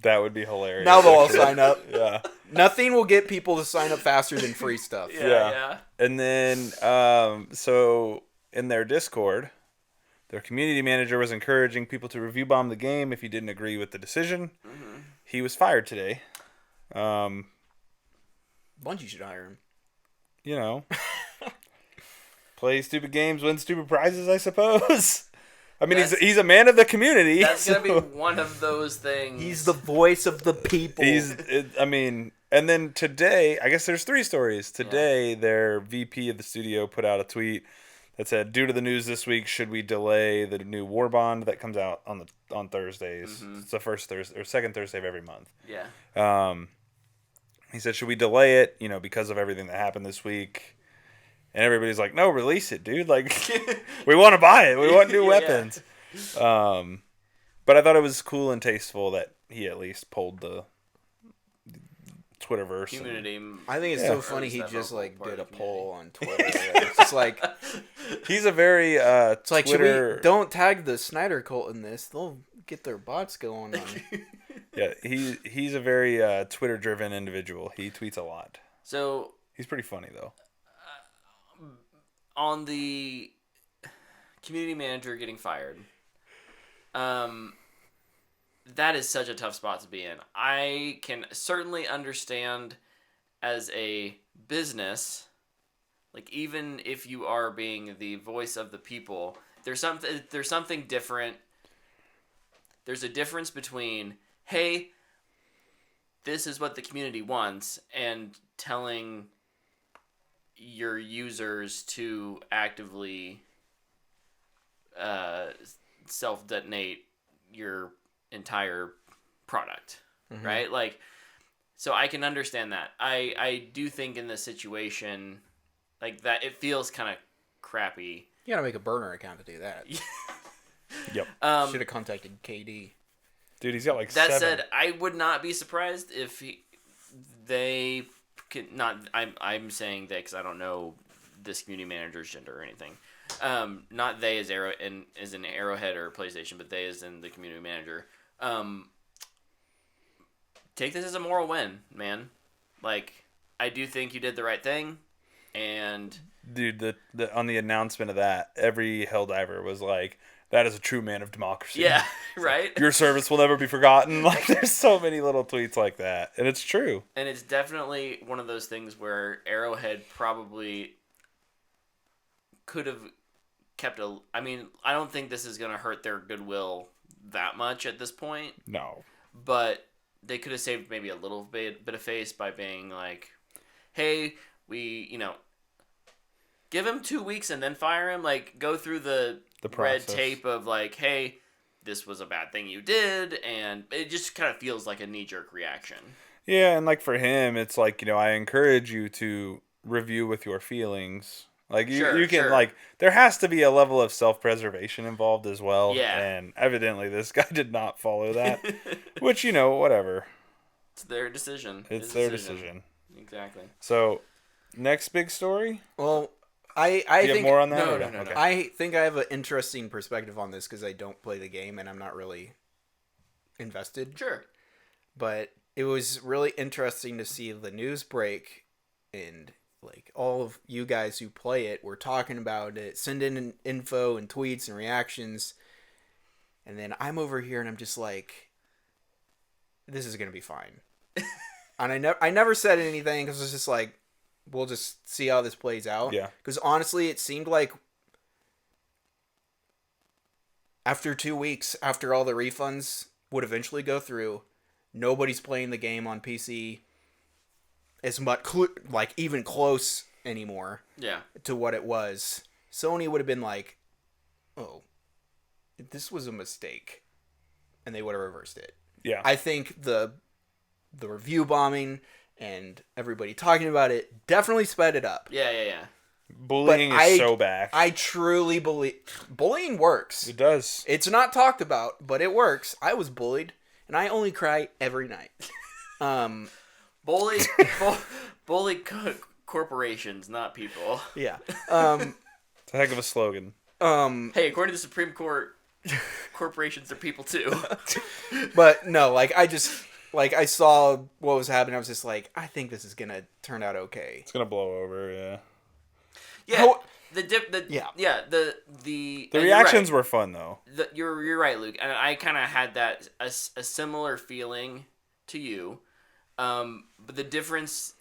That would be hilarious. Now they'll all sign up. Yeah. Nothing will get people to sign up faster than free stuff. Yeah. And then, so in their Discord, their community manager was encouraging people to review bomb the game if you didn't agree with the decision. Mm-hmm. He was fired today. Bungie should hire him. You know, play stupid games, win stupid prizes, I suppose. I mean, he's a man of the community. That's going to be one of those things. He's the voice of the people. And then today, I guess there's 3 stories. Today, their VP of the studio put out a tweet that said, due to the news this week, should we delay the new War Bond that comes out on Thursdays? Mm-hmm. It's the first Thursday or second Thursday of every month. Yeah. He said, should we delay it, because of everything that happened this week? And everybody's like, no, release it, dude. We want to buy it. We want new weapons. But I thought it was cool and tasteful that he at least pulled the Twitterverse. Community. I think it's so funny he just did a poll on Twitter. It's just he's a very it's like, Twitter... don't tag the Snyder cult in this. They'll get their bots going on. Yeah, he's a very Twitter-driven individual. He tweets a lot. So he's pretty funny though. On the community manager getting fired, that is such a tough spot to be in. I can certainly understand as a business, even if you are being the voice of the people, there's something different. There's a difference between, hey, this is what the community wants, and telling your users to actively self detonate your entire product, right? Like, so I can understand that. I do think in this situation, like that, it feels kind of crappy. You gotta make a burner account to do that. Yep. Should have contacted KD. Dude, he's got like That 7. said, I would not be surprised if they can not. I'm saying they because I don't know this community manager's gender or anything. Not they as as in Arrowhead or PlayStation, but they as in the community manager. Take this as a moral win, man. Like, I do think you did the right thing, and Dude, the on the announcement of that, every Helldiver was like, "That is a true man of democracy." yeah, right. Your service will never be forgotten. Like, there's so many little tweets like that, and it's true. And it's definitely one of those things where Arrowhead probably could have kept a. I mean, I don't think this is going to hurt their goodwill that much at this point, No. but they could have saved maybe a little bit of face by being like, hey, give him 2 weeks and then fire him. Like, go through the red process. tape of like, hey, this was a bad thing you did, and it just kind of feels like a knee-jerk reaction. Yeah, and like for him, it's like, I encourage you to review with your feelings. Like you can Sure. like there has to be a level of self-preservation involved as well. Yeah. And evidently this guy did not follow that. Which, whatever. It's their decision. It's His their decision. Exactly. So, next big story? Well, Do I you think have more on that? No, or no, no. Okay. I think I have an interesting perspective on this because I don't play the game and I'm not really invested. Sure. But it was really interesting to see the news break, and like all of you guys who play it were talking about it, send in info and tweets and reactions, and then I'm over here and I'm just like, this is gonna be fine. And I never said anything because it's just like, we'll just see how this plays out. Yeah. Because honestly, it seemed like after 2 weeks, after all the refunds would eventually go through, nobody's playing the game on PC as much, like even close anymore Yeah. to what it was. Sony would have been like, oh, this was a mistake. And they would have reversed it. Yeah. I think the review bombing and everybody talking about it definitely sped it up. Yeah. Bullying but is so back. I truly believe bullying works. It does. It's not talked about, but it works. I was bullied, and I only cry every night. Bully, corporations, not people. Yeah. It's a heck of a slogan. Hey, according to the Supreme Court, corporations are people too. But no, like I saw what was happening. I was just like, I think this is gonna turn out okay. It's going to blow over, yeah. Yeah. How- The The reactions were fun, though. You're right, Luke, and I kind of had that a similar feeling to you, but the difference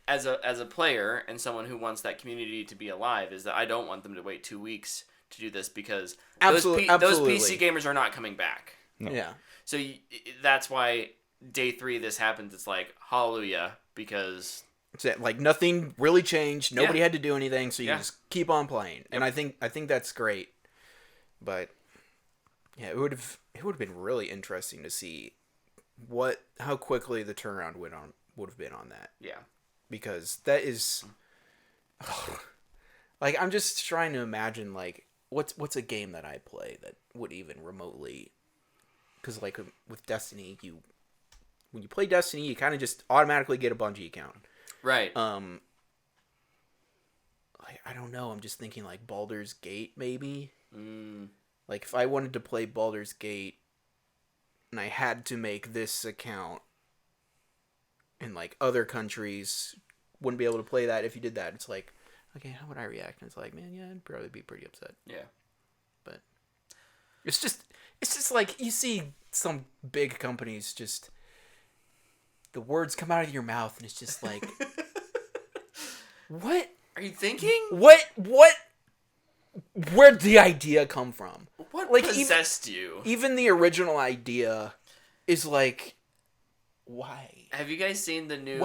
as a player and someone who wants that community to be alive is that I don't want them to wait 2 weeks to do this because those Absolutely. PC gamers are not coming back. No. Yeah. So that's why day 3 this happens. It's like hallelujah because It's that, like nothing really changed. Nobody Yeah. had to do anything, so you Yeah. just keep on playing. And I think that's great. But yeah, it would have been really interesting to see how quickly the turnaround would have been on that. yeah. Because that is like I'm just trying to imagine like what's a game that I play that would even remotely, because like with Destiny, when you play Destiny, you kind of just automatically get a Bungie account. Right. I don't know. I'm just thinking like Baldur's Gate maybe. Like if I wanted to play Baldur's Gate and I had to make this account, and like other countries wouldn't be able to play that if you did that. It's like, okay, how would I react? And it's like, man, yeah, I'd probably be pretty upset. Yeah. But it's just like you see some big companies just the words come out of your mouth and it's just like what Are you thinking? where'd the idea come from? What Like, possessed you? Even the original idea is like, why? Have you guys seen the new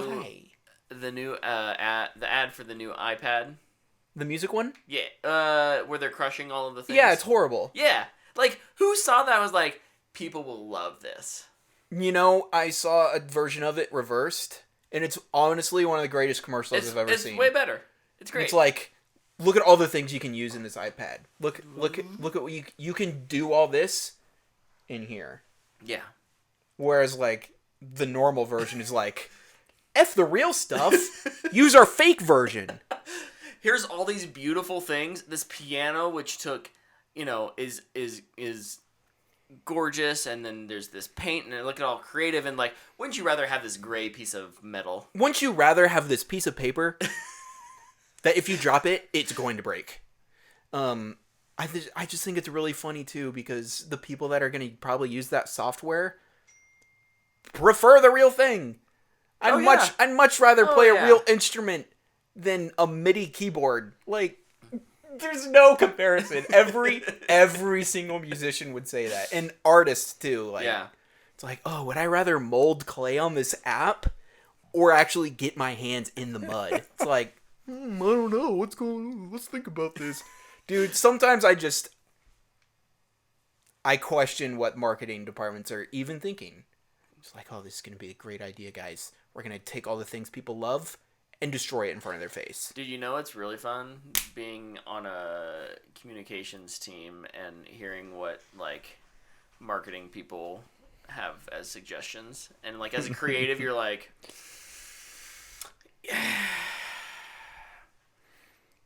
ad for the new iPad? The music one? Yeah, where they're crushing all of the things. Yeah, it's horrible. Yeah, Like, who saw that and was like, people will love this? You know, I saw a version of it reversed, and it's honestly one of the greatest commercials I've ever seen. It's way better. It's great. It's like, look at all the things you can use in this iPad. Look at what you can do all this in here. Yeah. Whereas like the normal version is like, F the real stuff. Use our fake version. Here's all these beautiful things. This piano, which took, is gorgeous, and then there's this paint, and look at all creative, and like, wouldn't you rather have this gray piece of metal? Wouldn't you rather have this piece of paper that if you drop it, it's going to break? I just think it's really funny too, because the people that are going to probably use that software prefer the real thing. I'd much rather play a real instrument than a MIDI keyboard. Like, there's no comparison. Every single musician would say that, and artists too. Like, it's like, oh, would I rather mold clay on this app or actually get my hands in the mud? It's like, I don't know what's going on. Let's think about this, dude. Sometimes I question what marketing departments are even thinking. It's like, oh, this is gonna be a great idea, guys. We're gonna take all the things people love and destroy it in front of their face. Dude, you know it's really fun being on a communications team and hearing what like marketing people have as suggestions, and like as a creative, you're like, yeah.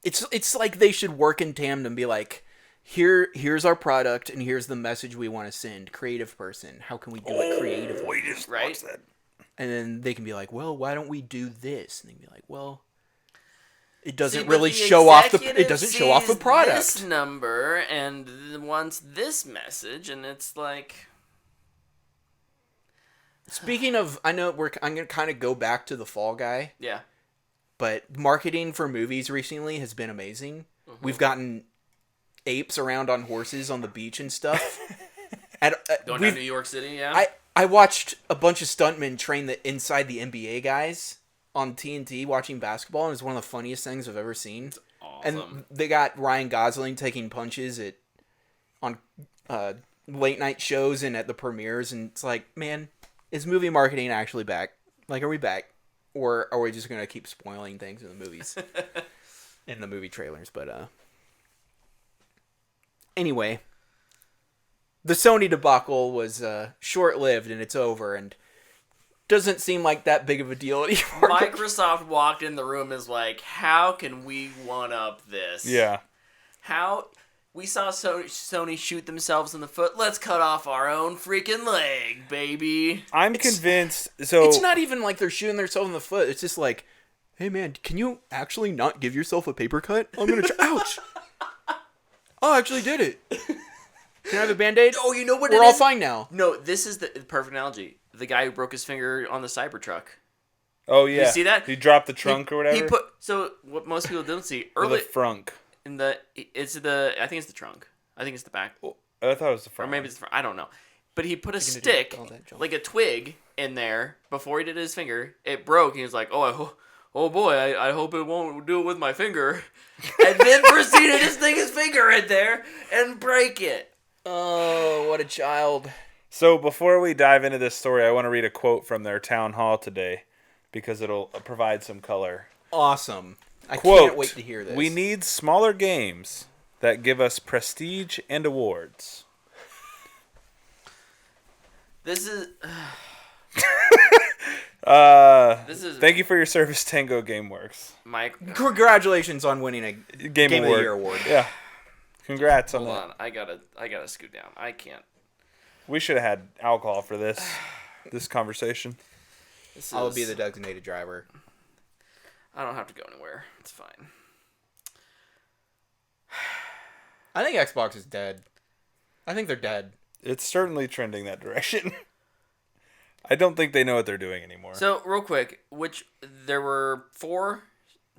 It's like they should work in tandem and be like, here's our product and here's the message we want to send. Creative person, how can we do it creatively? We just watched that. And then they can be like, well, why don't we do this? And they can be like, well, it doesn't but really the show off the executive product. This number and wants this message, and it's like. Speaking of, I'm gonna kind of go back to the Fall Guy. Yeah. But marketing for movies recently has been amazing. Mm-hmm. We've gotten apes around on horses on the beach and stuff. Going to New York City, yeah. I watched a bunch of stuntmen train inside the NBA guys on TNT watching basketball, and it was one of the funniest things I've ever seen. It's awesome. And they got Ryan Gosling taking punches on late night shows and at the premieres, and it's like, man, is movie marketing actually back? Like, are we back? Or are we just going to keep spoiling things in the movies? In the movie trailers, but anyway, the Sony debacle was short-lived and it's over, and doesn't seem like that big of a deal anymore. Microsoft walked in the room and is like, how can we one-up this? Yeah. How... We saw Sony shoot themselves in the foot. Let's cut off our own freaking leg, baby. I'm convinced. So it's not even like they're shooting themselves in the foot. It's just like, hey man, can you actually not give yourself a paper cut? I'm gonna ouch. Oh, I actually did it. Can I have a Band-Aid? Oh, you know what? We're all fine now. No, this is the perfect analogy. The guy who broke his finger on the Cybertruck. Oh yeah. You see that? He dropped the trunk or whatever. So what most people don't see Or early the frunk. I think it's the trunk. I think it's the back. Oh, I thought it was the front. Or maybe it's the front. I don't know. But he put a stick, like a twig, in there before he did his finger. It broke. He was like, oh boy, I hope it won't do it with my finger. And then proceeded to stick his finger in there and break it. Oh, what a child. So before we dive into this story, I want to read a quote from their town hall today because it'll provide some color. Awesome. I Quote, can't wait to hear this. We need smaller games that give us prestige and awards. This is... Thank you for your service, Tango Gameworks. Mike, congratulations on winning a Game of the Year award. Yeah. Congrats on hold that. on. I gotta scoot down. I can't. We should have had alcohol for this conversation. I'll be the designated driver. I don't have to go anywhere. It's fine. I think Xbox is dead. I think they're dead. It's certainly trending that direction. I don't think they know what they're doing anymore. So, real quick, there were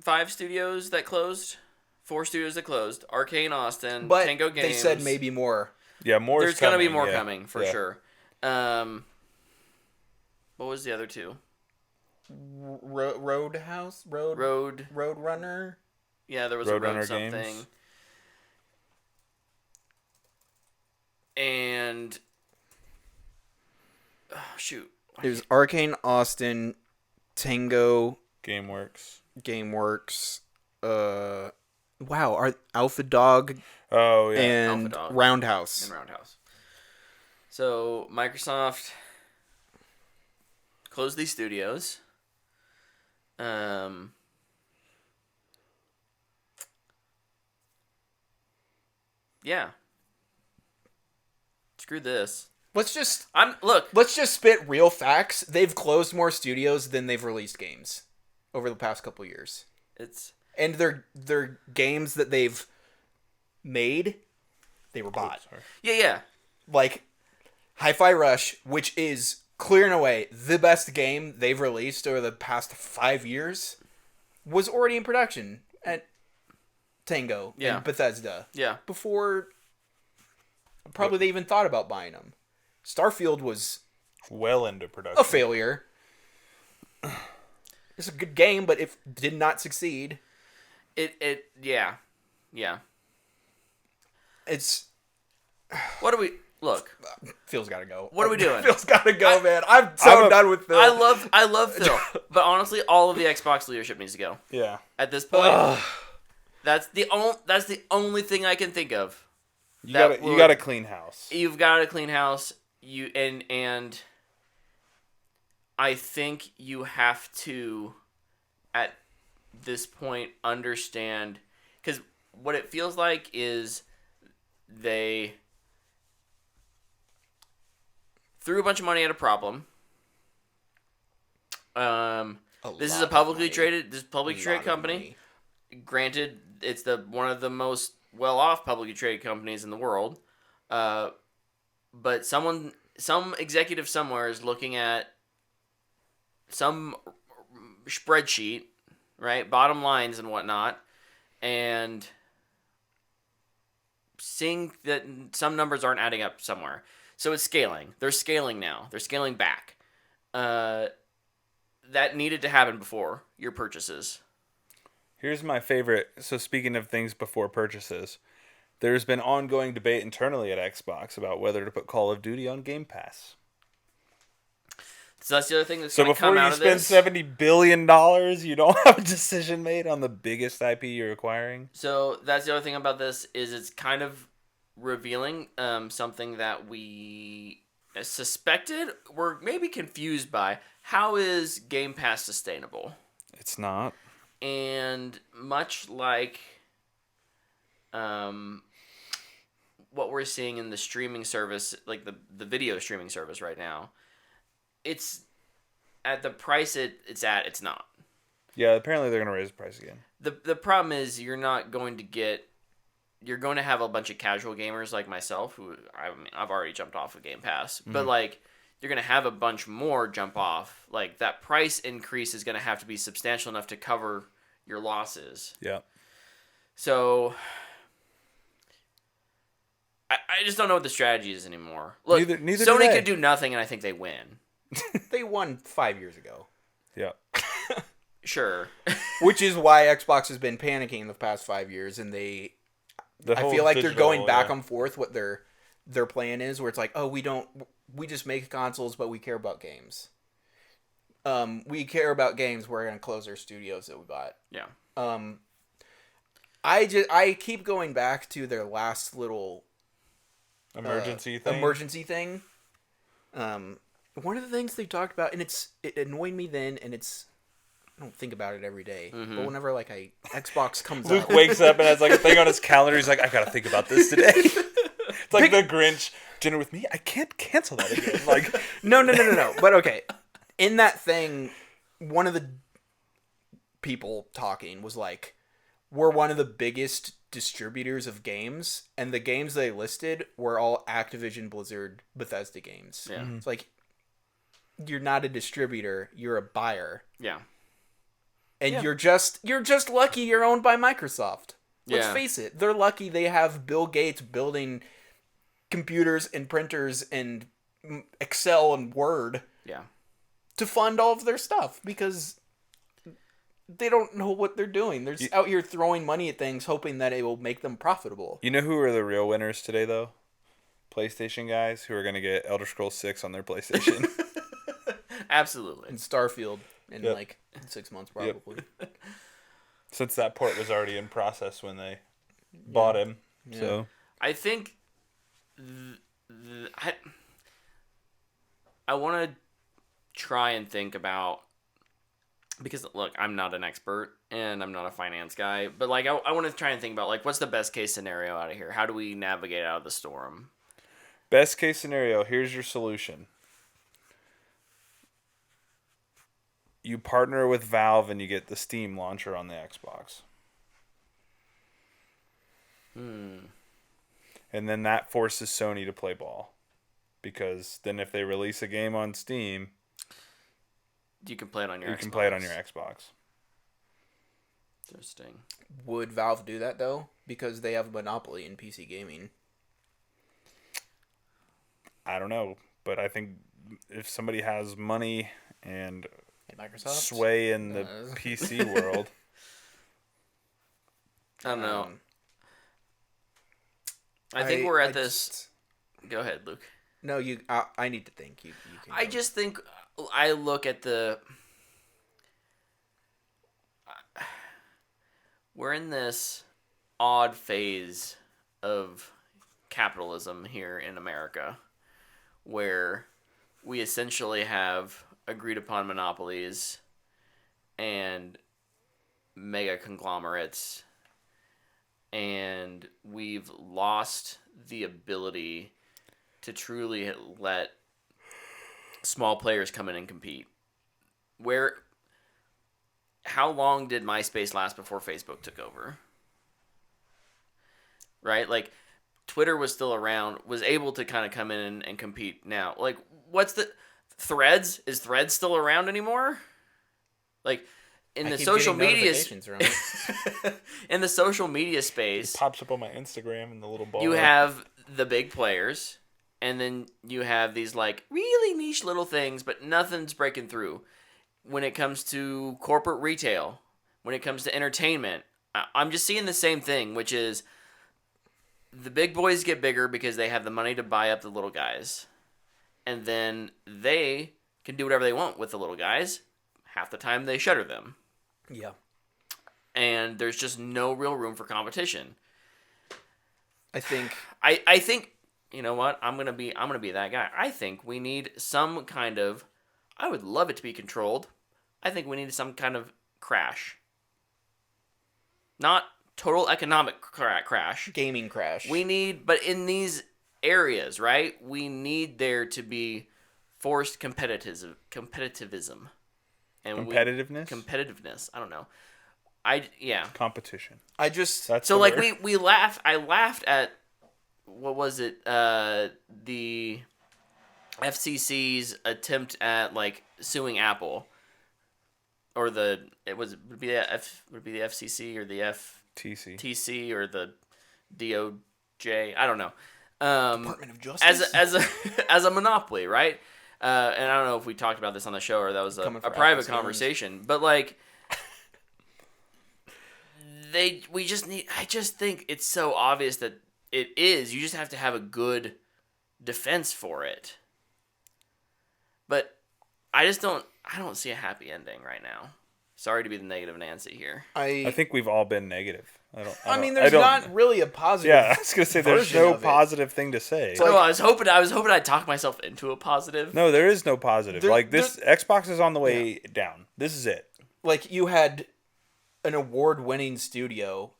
5 studios that closed. 4 studios that closed. Arcane Austin, but Tango Games. They said maybe more. Yeah, more. There's going to be more coming, for sure. What was the other 2? Roadhouse? Roadrunner? Yeah, there was Roadrunner a road something. Games. And oh, shoot. It was Arcane Austin, Tango, GameWorks. GameWorks, wow, Alpha Dog, Oh yeah. and Alpha Dog. Roundhouse. And Roundhouse. So Microsoft closed these studios. Yeah. Screw this. Let's just spit real facts. They've closed more studios than they've released games over the past couple years. And their games that they've made, they were bought. Yeah. Like Hi-Fi Rush, which is clear and away the best game they've released over the past 5 years, was already in production at Tango and Bethesda. Yeah. Before probably they even thought about buying them. Starfield was well into production. a failure. It's a good game, but it did not succeed. Yeah. It's What do we look? Phil's got to go. What are we doing? Phil's got to go, man. I'm done with Phil. I love Phil, but honestly, all of the Xbox leadership needs to go. Yeah. At this point, that's the only thing I can think of. You got to clean house. You've got to clean house. And I think you have to, at this point, understand, because what it feels like is they threw a bunch of money at a problem. This is a publicly traded company. Granted, it's one of the most well-off publicly traded companies in the world. But some executive somewhere is looking at some spreadsheet, right? Bottom lines and whatnot, and seeing that some numbers aren't adding up somewhere. So it's scaling. They're scaling now. They're scaling back. That needed to happen before your purchases. Here's my favorite. So speaking of things before purchases, there's been ongoing debate internally at Xbox about whether to put Call of Duty on Game Pass. So that's the other thing that's going to come out of this. So before you spend $70 billion, you don't have a decision made on the biggest IP you're acquiring? So that's the other thing about this is it's kind of revealing something that we suspected, we're maybe confused by. How is Game Pass sustainable? It's not. And much like what we're seeing in the streaming service, like the video streaming service right now, it's at the price it's at, it's not. Yeah, apparently they're going to raise the price again. The problem is you're going to have a bunch of casual gamers like myself who I've already jumped off of Game Pass, but like you're going to have a bunch more jump off. Like that price increase is going to have to be substantial enough to cover your losses. Yeah. So I just don't know what the strategy is anymore. Look, neither Sony do they. could do nothing, and I think they win. They won 5 years ago. Yeah. Sure. Which is why Xbox has been panicking the past 5 years, and I feel like they're going back and forth what their plan is, where it's like, oh, we just make consoles, but we care about games. We care about games. We're gonna close our studios that we bought. Yeah. I keep going back to their last little emergency thing. One of the things they talked about, and it annoyed me then, and I don't think about it every day, but whenever like Xbox comes Luke up, wakes up and has like a thing on his calendar. He's like, I gotta think about this today. It's like the Grinch. Dinner with me? I can't cancel that again. Like, no. But okay, in that thing, one of the people talking was like, we're one of the biggest distributors of games, and the games they listed were all Activision Blizzard Bethesda games. Yeah. It's like, you're not a distributor, you're a buyer. Yeah. And you're just lucky you're owned by Microsoft. Let's Yeah. face it, they're lucky they have Bill Gates building computers and printers and Excel and Word Yeah. to fund all of their stuff, because they don't know what they're doing. They're just out here throwing money at things hoping that it will make them profitable. you know who are the real winners today, though? PlayStation guys who are going to get Elder Scrolls 6 on their PlayStation. Absolutely. And Starfield in Yep. like 6 months probably. Since that port was already in process when they bought him. Yeah. So I think I want to try and think about, because look, I'm not an expert and I'm not a finance guy, but like I want to try and think about like what's the best case scenario out of here? How do we navigate out of the storm? best case scenario, here's your solution. You partner with Valve and you get the Steam launcher on the Xbox. And then that forces Sony to play ball. Because then if they release a game on Steam, You can play it on your you Xbox. can play it on your Xbox. Interesting. Would Valve do that though? Because they have a monopoly in PC gaming. I don't know. But I think if somebody has money and Hey, Microsoft. sway in the PC world... I don't know. Um, I think we're at I this. just- Go ahead, Luke. No, you. I need to think. You can. I go. just think I look at the. We're in this odd phase of capitalism here in America where we essentially have agreed upon monopolies and mega conglomerates, and we've lost the ability to truly let small players come in and compete. How long did MySpace last before Facebook took over? Right? Like, Twitter was still around, was able to kind of come in and compete now. Like, what's the... Threads? Is Threads still around anymore? Like, in I the keep social getting media... notifications around it. in the social media space, pops up on my Instagram in the little bar. you have the big players, and then you have these like really niche little things, but nothing's breaking through. When it comes to corporate retail, when it comes to entertainment, I'm just seeing the same thing, which is the big boys get bigger because they have the money to buy up the little guys, and then they can do whatever they want with the little guys. Half the time they shutter them, Yeah. and there's just no real room for competition. I think. I think, you know what, I'm gonna be that guy. I think we need some kind of, I would love it to be controlled. I think we need some kind of crash. Not total economic crash. Gaming crash. We need, but in these areas, right? We need there to be forced competitivism. And competitiveness? competitiveness. I don't know. Competition. I just. That's So the like word. we laughed. I laughed at, what was it? The FCC's attempt at like suing Apple, or would it be the FCC or the TC. FTC or the DOJ? I don't know. Department of Justice. As a monopoly, right? And I don't know if we talked about this on the show or that was a Coming for private Apple's games. conversation, but like. I just think it's so obvious that it is. You just have to have a good defense for it. But I don't see a happy ending right now. Sorry to be the negative Nancy here. I think we've all been negative. I mean, there's not really a positive. Yeah, I was gonna say there's version no of it. positive thing to say. like- No, I was hoping I'd talk myself into a positive. No, there is no positive. There- like this, Xbox is on the way down. This is it. Like you had an award-winning studio,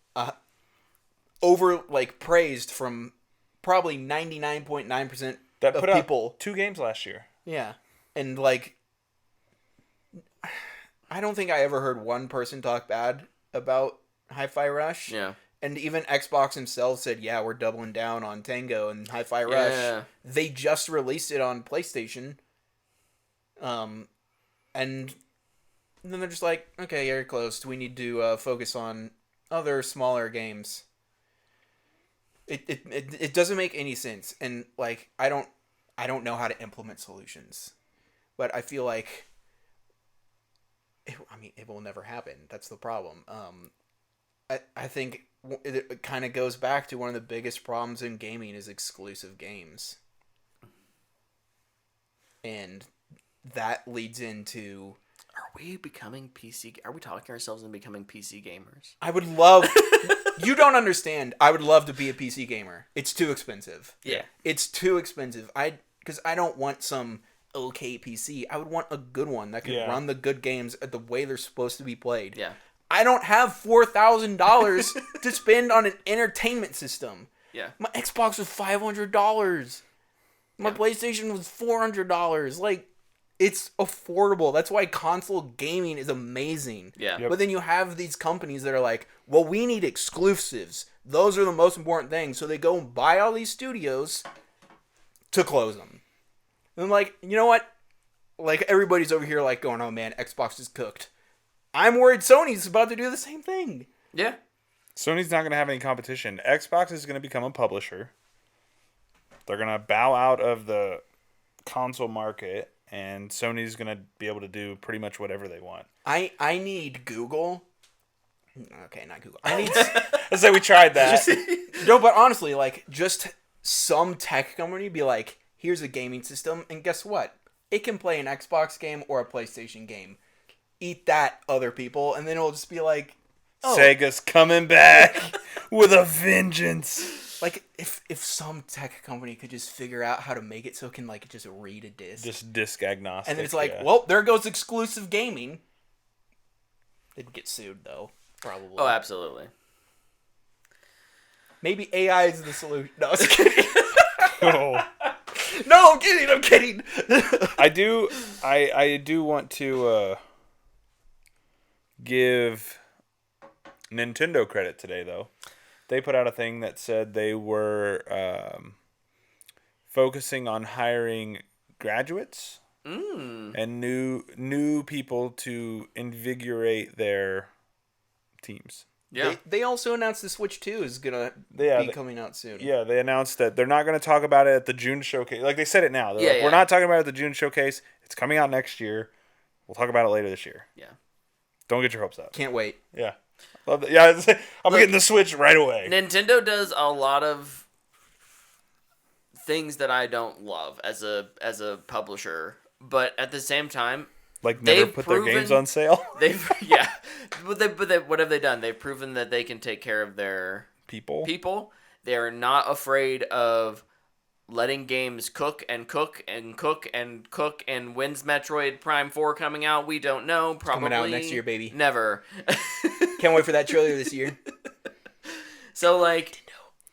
praised from probably 99.9% That of put people. out 2 games last year. Yeah, and like, I don't think I ever heard one person talk bad about Hi-Fi Rush. Yeah. And even Xbox themselves said, "Yeah, we're doubling down on Tango and Hi-Fi Rush." Yeah. They just released it on PlayStation. And then they're just like, "Okay, you're closed. We need to focus on other smaller games." It doesn't make any sense, and like I don't know how to implement solutions, but I feel like it will never happen. That's the problem. I think it kind of goes back to one of the biggest problems in gaming is exclusive games. And that leads into... Are we becoming PC? Are we talking ourselves into becoming PC gamers? I would love... You don't understand. I would love to be a PC gamer. It's too expensive. Yeah. It's too expensive. Because I don't want some okay PC. I would want a good one that can run the good games the way they're supposed to be played. Yeah. I don't have $4,000 to spend on an entertainment system. Yeah. My Xbox was $500. My PlayStation was $400. Like, it's affordable. That's why console gaming is amazing. Yeah. Yep. But then you have these companies that are like, well, we need exclusives. Those are the most important things. So they go and buy all these studios to close them. And like, you know what? Like, everybody's over here like going, oh man, Xbox is cooked. I'm worried Sony's about to do the same thing. Yeah. Sony's not going to have any competition. Xbox is going to become a publisher. They're going to bow out of the console market, and Sony's going to be able to do pretty much whatever they want. I need Google. Okay, not Google. I need... Let's say we tried that. No, but honestly, like, just some tech company be like, here's a gaming system, and guess what? It can play an Xbox game or a PlayStation game. Eat that, other people, and then it'll just be like, oh. Sega's coming back with a vengeance. Like, if some tech company could just figure out how to make it so it can, like, just read a disc. Just disc agnostic. And then it's like, well, there goes exclusive gaming. They'd get sued, though, probably. Oh, absolutely. Maybe AI is the solution. No, I was kidding. Oh. No, I'm kidding. I do want to give Nintendo credit today, though. They put out a thing that said they were focusing on hiring graduates and new people to invigorate their teams. Yeah. They also announced the Switch 2 is gonna be coming out soon. Yeah, they announced that they're not going to talk about it at the June showcase. Like, they said it now. They're Yeah, like, yeah. we're not talking about it at the June showcase. It's coming out next year. We'll talk about it later this year. Yeah. Don't get your hopes up. Can't wait. Yeah. Love that. Yeah, I'm getting the Switch right away. Nintendo does a lot of things that I don't love as a publisher, but at the same time, Like, never they've put their proven- games on sale. they've what have they done? They've proven that they can take care of their People. They're not afraid of letting games cook and cook and cook and cook. And when's Metroid Prime 4 coming out? We don't know. Probably coming out next year, baby. Never. Can't wait for that trailer this year. So, like,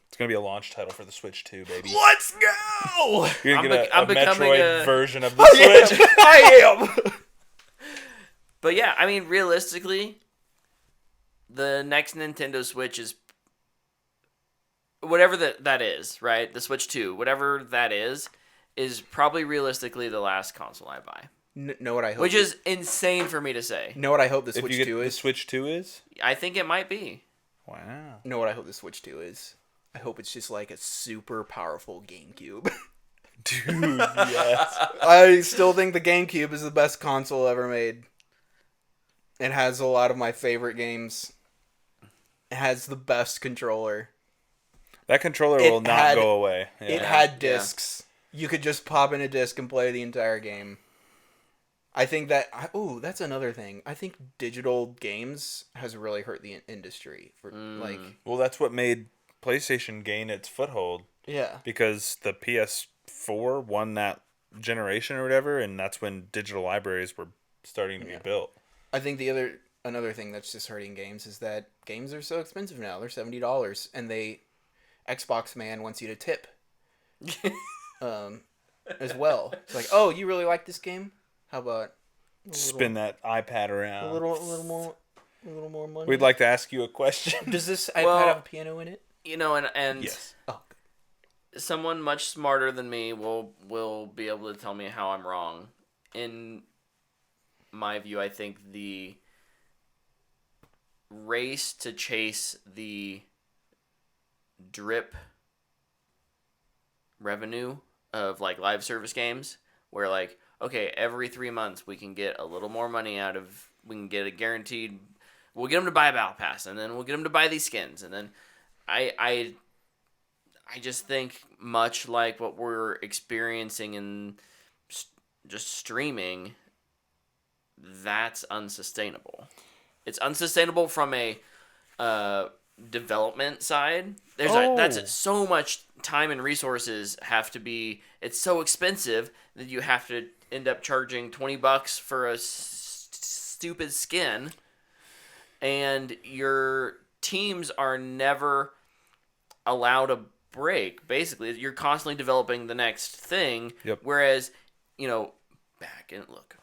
It's going to be a launch title for the Switch 2, baby. Let's go! You're going to get I'm a becoming Metroid a- version of the Switch. I am! but yeah, I mean, realistically, the next Nintendo Switch is whatever that is, right? The Switch 2, whatever that is probably realistically the last console I buy. Know what I hope? Which is insane for me to say. Know what I hope the If Switch you get 2 the is? Switch 2 is? I think it might be. Wow. Know what I hope the Switch 2 is? I hope it's just like a super powerful GameCube. Dude, yes. I still think the GameCube is the best console ever made. It has a lot of my favorite games. It has the best controller. That controller It will not had- go away. Yeah. It had discs. You could just pop in a disc and play the entire game. I think that... Ooh, that's another thing. I think digital games has really hurt the industry. For like, Well, that's what made PlayStation gain its foothold. yeah. Because the PS4 won that generation or whatever, and that's when digital libraries were starting to be built. I think another thing that's just hurting games is that games are so expensive now. They're $70, and Xbox man wants you to tip, as well. It's like, oh, you really like this game? How about Spin that iPad around. a little more money? We'd like to ask you a question. Does this iPad Well- have a piano in it? You know, and Yes. Oh, someone much smarter than me will be able to tell me how I'm wrong. In my view, I think the race to chase the drip revenue of like live service games, where like, okay, every 3 months we can get a little more money we can get a guaranteed we'll get them to buy a battle pass, and then we'll get them to buy these skins, and then I just think much like what we're experiencing in just streaming, that's unsustainable. It's unsustainable from a development side. That's so much time and resources have to be. It's so expensive that you have to end up charging $20 for a stupid skin, and your teams are never allowed a break. Basically, you're constantly developing the next thing. Yep. Whereas, back in look,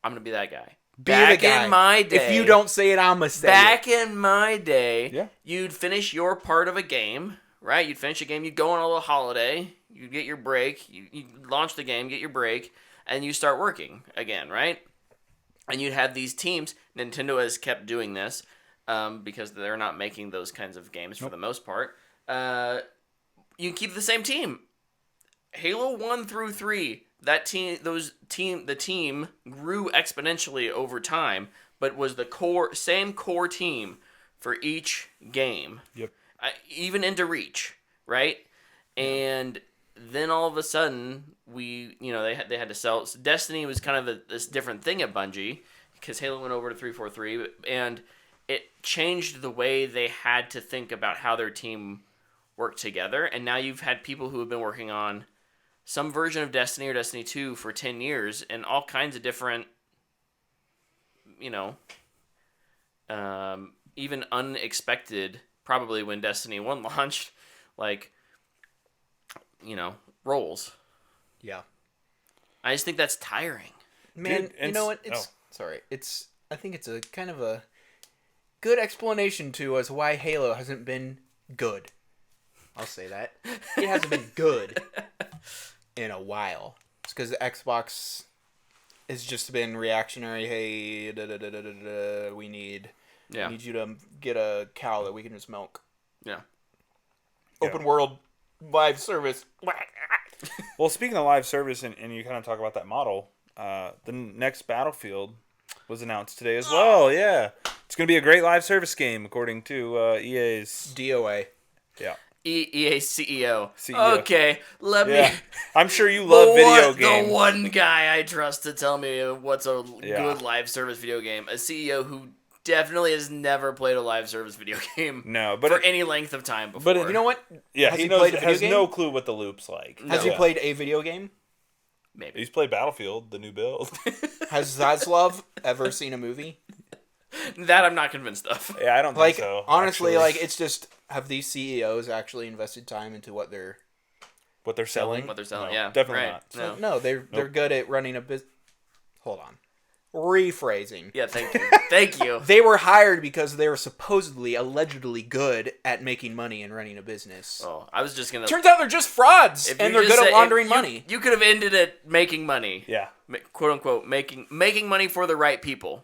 I'm gonna be that guy. Be the guy. In my day, if you don't say it, I'm gonna say back in my day, Yeah. you'd finish your part of a game, right? You'd finish a game, you'd go on a little holiday, you'd get your break, you launch the game, get your break, and you start working again, right? And you'd have these teams. Nintendo has kept doing this because they're not making those kinds of games for the most part. You keep the same team. Halo 1 through 3, the team grew exponentially over time, but was the same core team for each game. Yep. Even into Reach, right? And then all of a sudden, they had to sell. So Destiny was kind of this different thing at Bungie because Halo went over to 343, and it changed the way they had to think about how their team worked together. And now you've had people who have been working on some version of Destiny or Destiny 2 for 10 years and all kinds of different, even unexpected, probably when Destiny 1 launched, roles. Yeah. I just think that's tiring. Man, Dude, you know what? I think it's a kind of a good explanation to as why Halo hasn't been good. I'll say that. It hasn't been good in a while. It's because the Xbox has just been reactionary. Hey, we need you to get a cow that we can just milk. Yeah. Open world live service. Well, speaking of live service, and you kind of talk about that model, the next Battlefield was announced today as well. Yeah. It's going to be a great live service game, according to EA's... DOA. Yeah. EA CEO. CEO. Okay, let Yeah. me... I'm sure you love video games. The one guy I trust to tell me what's a Yeah. good live service video game. A CEO who definitely has never played a live service video game. No, but for any length of time before. but You know what? yeah, Has he he knows, played a video has game? no clue what the loop's like. Has Yeah. he played a video game? Maybe. He's played Battlefield, the new build. Has Zaslav ever seen a movie? That I'm not convinced of. Yeah, I don't Like, think so. honestly, actually. it's just, have these CEOs actually invested time into what they're... what they're selling. What they're selling, No, yeah. definitely right. not. No. No, they're good at running a business... Hold on. Rephrasing. Yeah, thank you. Thank you. They were hired because they were supposedly, allegedly good at making money and running a business. Oh, I was just going to... Turns out they're just frauds, If and you they're just good said- at laundering if you- money. You could have ended it making money. Yeah. Quote unquote, making money for the right people.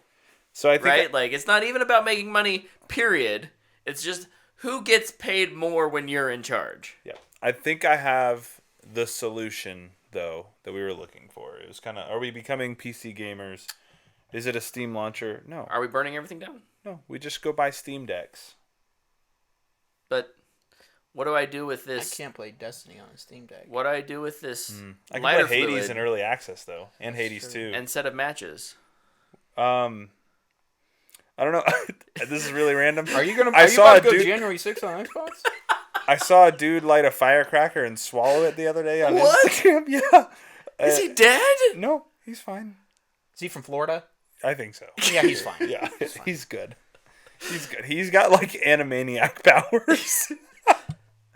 So I think Right? Like, it's not even about making money, period. It's just who gets paid more when you're in charge. yeah. I think I have the solution though that we were looking for. It was kind of, are we becoming PC gamers? Is it a Steam launcher? No. Are we burning everything down? No, we just go buy Steam decks. But what do I do with I this? can't play Destiny on a Steam Deck. What do I do with this I can lighter play Hades fluid in early access though, and Hades too. and set of matches? I don't know. This is really random. Are you gonna? I Are you saw about a to go dude. January 6th on Xbox? I saw a dude light a firecracker and swallow it the other day on What? Instagram. Yeah. Is he dead? No, he's fine. Is he from Florida? I think so. Yeah, he's fine. Yeah, he's good. He's good. He's got like Animaniac powers.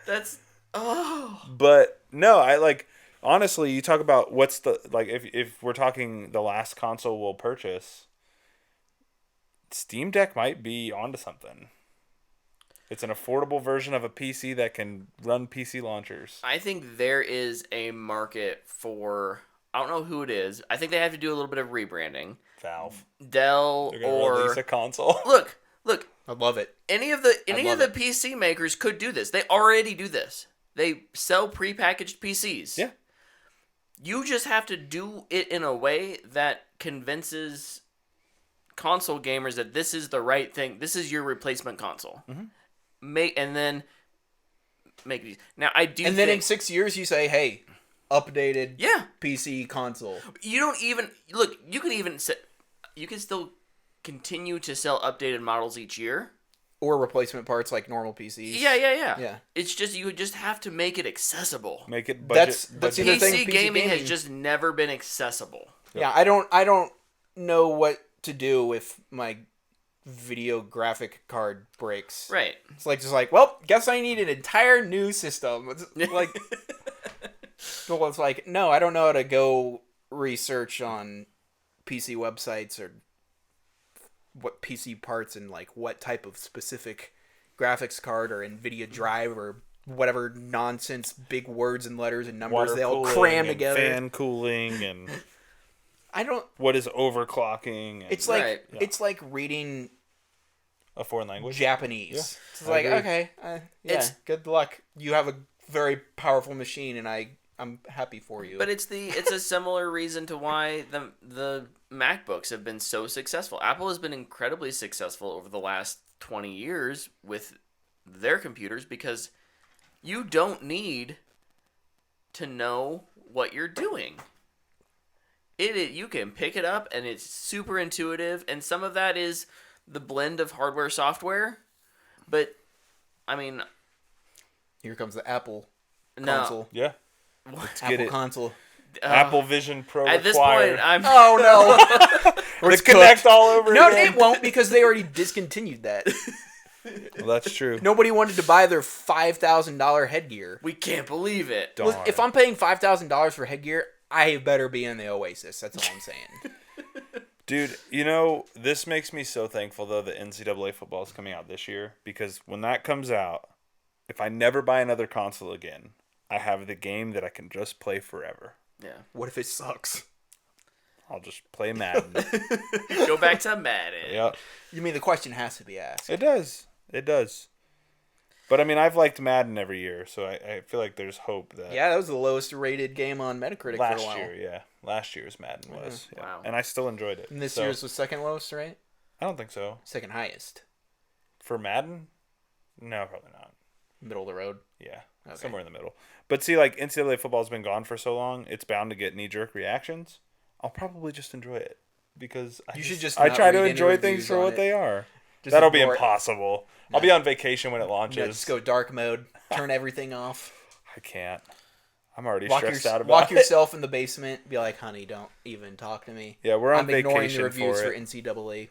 That's But no, I like honestly. You talk about what's the like if we're talking the last console we'll purchase. Steam Deck might be onto something. It's an affordable version of a PC that can run PC launchers. I think there is a market for. I don't know who it is. I think they have to do a little bit of rebranding. Valve. Dell They're gonna or release a console. look. I love it. Any of the love PC makers could do this. They already do this. They sell prepackaged PCs. Yeah. You just have to do it in a way that convinces console gamers that this is the right thing. This is your replacement console. And then make these. Now I do. And then in 6 years, you say, "Hey, updated yeah, PC console." you don't even look. You can still continue to sell updated models each year. Or replacement parts like normal PCs. Yeah. Yeah. It's just you just have to make it accessible. Make it budget. That's the budget. other PC, thing, PC gaming has gaming- just never been accessible. Yeah, I don't know what to do if my video graphic card breaks. Right. It's like, well, guess I need an entire new system. It's like, well, it's like, no, I don't know how to go research on PC websites or what PC parts and like what type of specific graphics card or NVIDIA drive or whatever nonsense big words and letters and numbers Water they all cooling cram and together. fan cooling and I don't. what is overclocking. And It's like Right. it's like reading a foreign language. Japanese. Yeah, It's I like, agree. okay, yeah, It's- good luck. You have a very powerful machine, and I'm happy for you. But it's a similar reason to why the MacBooks have been so successful. Apple has been incredibly successful over the last 20 years with their computers because you don't need to know what you're doing. You can pick it up and it's super intuitive, and some of that is the blend of hardware software. But I mean, Here comes the Apple no. console. Yeah. Let's Apple get it. console. Apple Vision Pro At this required. point, I'm Oh no! Let's connect all over No, again. it won't because they already discontinued that. Well, that's true. Nobody wanted to buy their $5,000 headgear. we can't believe it. Darn. If I'm paying $5,000 for headgear, I better be in the Oasis. That's all I'm saying. Dude, this makes me so thankful, though, that NCAA football is coming out this year. Because when that comes out, if I never buy another console again, I have the game that I can just play forever. Yeah. What if it sucks? I'll just play Madden. Go back to Madden. Yeah, You mean the question has to be asked? it does. It does. But, I mean, I've liked Madden every year, so I feel like there's hope that... Yeah, that was the lowest rated game on Metacritic for a Last while. year, yeah. Last year's Madden was. Yeah. Wow. And I still enjoyed it. And this So, year's was second lowest, right? I don't think so. Second highest. For Madden? No, probably not. Middle of the road. Yeah, Okay. somewhere in the middle. But see, like, NCAA football's been gone for so long, it's bound to get knee-jerk reactions. I'll probably just enjoy it. Because You should just I not try to read any enjoy things reviews for on what it. they are. Just That'll be ignore it. impossible. I'll be on vacation when it launches. Yeah, just go dark mode. Turn everything off. I can't. I'm already Lock stressed out about lock it. yourself in the basement. Be like, honey, don't even talk to me. Yeah, we're on I'm ignoring the vacation reviews for for it. NCAA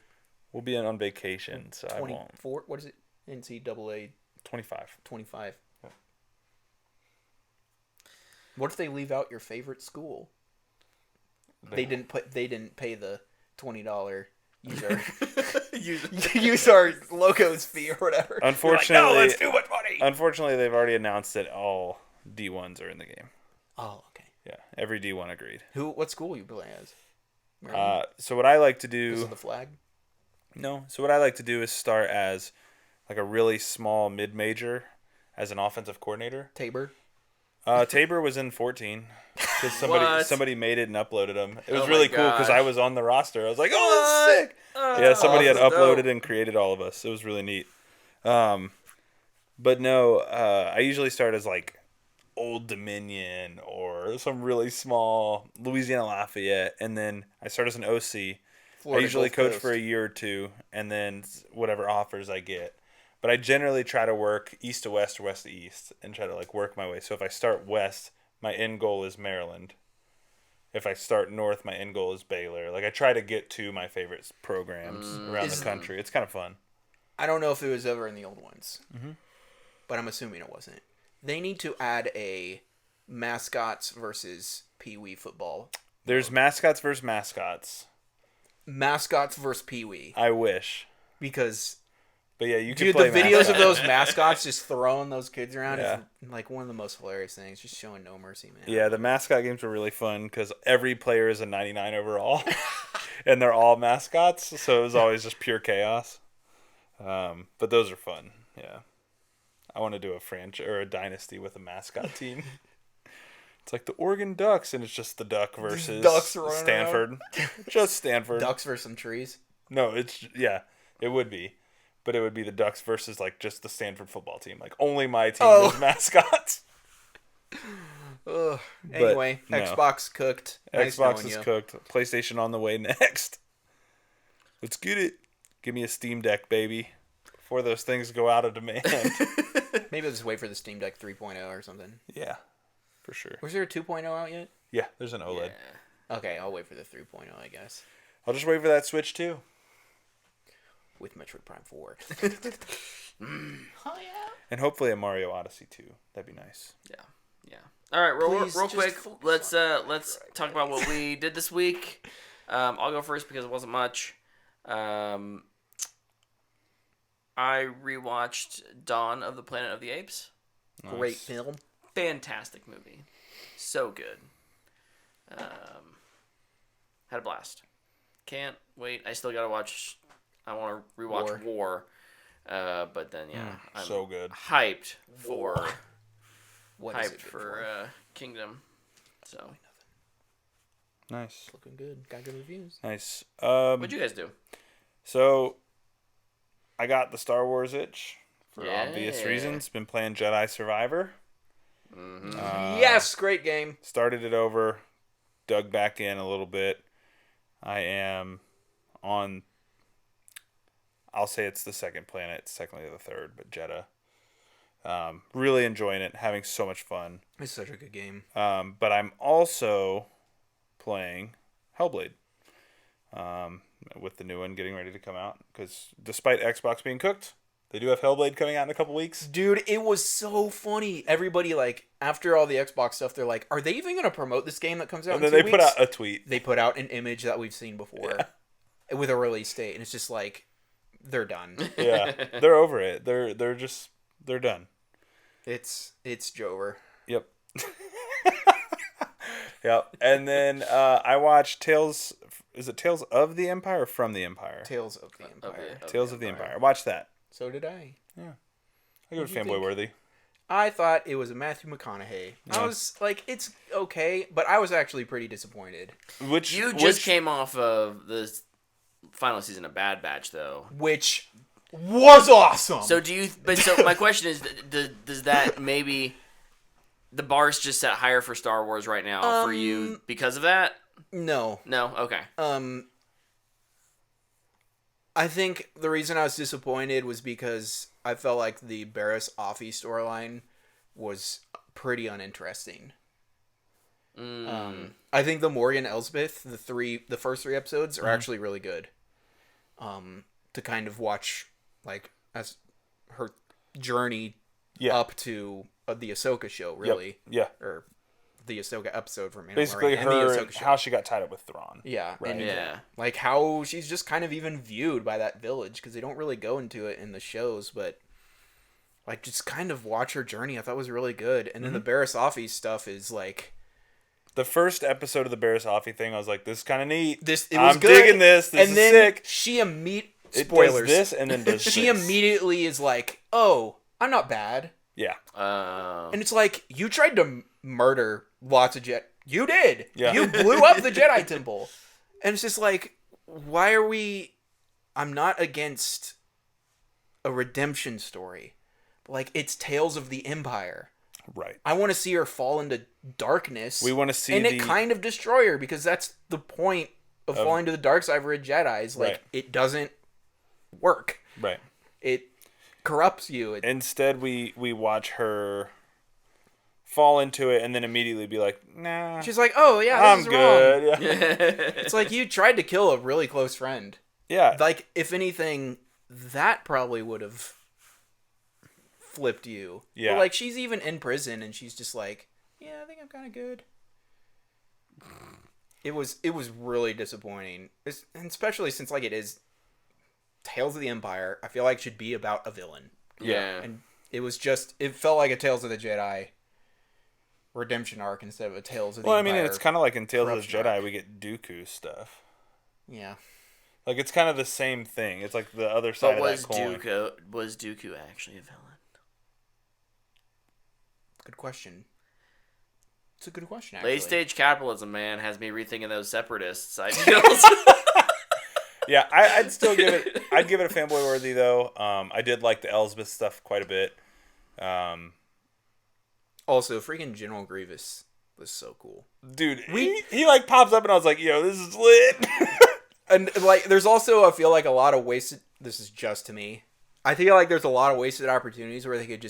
We'll be on vacation, so I won't. 24. What is it? NCAA 25. 25. What if they leave out your favorite school? They didn't pay the $20 use our logos fee or whatever. Unfortunately, Like, no, that's too much money. Unfortunately, they've already announced that all D1s are in the game. Oh, okay. Yeah, every D1 agreed. What school you play as? Maryland? So what I like to This do... is the flag. No. So what I like to do is start as like a really small mid-major as an offensive coordinator. Tabor. Tabor was in 14 because What? somebody made it and uploaded them. It was Oh my really cool because gosh. I was on the roster. I was like, oh, that's sick. Yeah, somebody had awesome. uploaded Dope. and created all of us. It was really neat. But no, I usually start as like Old Dominion or some really small Louisiana Lafayette, and then I start as an OC. I Florida usually Gulf coach Coast. for a year or two, and then whatever offers I get. But I generally try to work east to west or west to east and try to like work my way. So if I start west, my end goal is Maryland. If I start north, my end goal is Baylor. Like I try to get to my favorite programs around the country. It's kind of fun. I don't know if it was ever in the old ones, but I'm assuming it wasn't. They need to add a mascots versus Pee Wee football. There's mascots versus mascots. Mascots versus Pee Wee. I wish. Because, But yeah, you can dude, play the videos mascots. of those mascots just throwing those kids around Yeah. is like one of the most hilarious things. Just showing no mercy, man. Yeah, the mascot games were really fun because every player is a 99 overall, and they're all mascots, so it was always just pure chaos. But those are fun. Yeah, I want to do a franchise or a dynasty with a mascot team. It's like the Oregon Ducks, and it's just the Duck versus ducks running Stanford. Just Stanford. Ducks versus some trees. No, it would be. But it would be the Ducks versus like just the Stanford football team. Like only my team is mascots. Ugh. Anyway, no. Xbox cooked. Nice Xbox knowing is you. cooked. PlayStation on the way next. Let's get it. Give me a Steam Deck, baby. Before those things go out of demand. Maybe I'll just wait for the Steam Deck 3.0 or something. Yeah, for sure. Was there a 2.0 out yet? Yeah, there's an OLED. Yeah. Okay, I'll wait for the 3.0, I guess. I'll just wait for that Switch too. With Metroid Prime 4. Oh yeah. And hopefully a Mario Odyssey too. That'd be nice. Yeah. All right, real Please, just quick. focus Let's talk about what we did this week. I'll go first because it wasn't much. I rewatched Dawn of the Planet of the Apes. Great film. Fantastic movie. So good. Had a blast. Can't wait. I still gotta watch. I want to rewatch War. But then I'm so good. hyped for What is it good for? Kingdom. So Nice. Looking good. Got good reviews. Nice. what'd you guys do? So I got the Star Wars itch for obvious Yeah. reasons. Been playing Jedi Survivor. Yes, great game. Started it over, dug back in a little bit. I am on, I'll say it's the second planet. It's technically the third, but Jeddah. Really enjoying it, having so much fun. It's such a good game. But I'm also playing Hellblade. With the new one getting ready to come out. Because despite Xbox being cooked, they do have Hellblade coming out in a couple weeks. Dude, it was so funny. Everybody, like, after all the Xbox stuff, they're like, are they even going to promote this game that comes out And in then 2 they weeks? put out a tweet. They put out an image that we've seen before with a release date. And it's just like, they're done. Yeah, they're over it. They're done. It's Jover. Yep. Yep. And then I watched Tales. Is it Tales of the Empire or From the Empire? Tales of the Empire. Tales of the Empire. Watch that. So did I. I go to you Fanboy think? Worthy. I thought it was a Matthew McConaughey. I was like, it's okay, but I was actually pretty disappointed. You just came off of the final season of Bad Batch, though. Which was awesome. So do you? But so my question is, does that maybe the bar's just set higher for Star Wars right now for you because of that? no. No. Okay. I think the reason I was disappointed was because I felt like the Barriss Offee storyline was pretty uninteresting. I think the Morgan Elsbeth, the first 3 episodes are actually really good. To kind of watch, like, as her journey up to the Ahsoka show, really. Yep. Yeah. Or the Ahsoka episode from Basically, and the her Ahsoka show. how she got tied up with Thrawn. Yeah, Right. and Yeah. like how she's just kind of even viewed by that village because they don't really go into it in the shows, but like just kind of watch her journey. I thought was really good, and then the Barriss Offee stuff is like The first episode of the Barriss Offee thing, I was like, "This is kind of neat. It was I'm good. digging this. This and is then sick." She It spoilers. does this and then does She this. immediately is like, "Oh, I'm not bad," Yeah. and it's like you tried to murder lots of Jedi. You did. Yeah. You blew up the Jedi Temple, and it's just like, why are we? I'm not against a redemption story, but like it's Tales of the Empire. Right. I want to see her fall into darkness. We want to see and the it kind of destroy her because that's the point of falling to the dark side for a Jedi. Is like Right. it doesn't work. right. It corrupts you. Instead, we watch her fall into it and then immediately be like, "Nah, She's like, oh yeah, I'm this is good." wrong. Yeah. It's like you tried to kill a really close friend. Yeah. Like if anything, that probably would have flipped you. Yeah. But like she's even in prison and she's just like, yeah, I think I'm kind of good. It was really disappointing, and especially since like it is Tales of the Empire. I feel like it should be about a villain, Yeah. and it felt like a Tales of the Jedi redemption arc instead of a Tales of the Well, I Empire. mean, it's kind of like in Tales of the corruption Jedi, arc. we get Dooku stuff. Yeah. Like it's kind of the same thing. It's like the other side But of that coin. was Dooku actually a villain? Good question. It's a good question, actually. Late stage capitalism, man, has me rethinking those separatist ideals. Yeah, I'd still give it. I'd give it a fanboy worthy though. I did like the Elsbeth stuff quite a bit. Also, freaking General Grievous was so cool. Dude, he like pops up and I was like, yo, this is lit. And like, there's also, I feel like, a lot of wasted. This is just to me. I feel like there's a lot of wasted opportunities where they could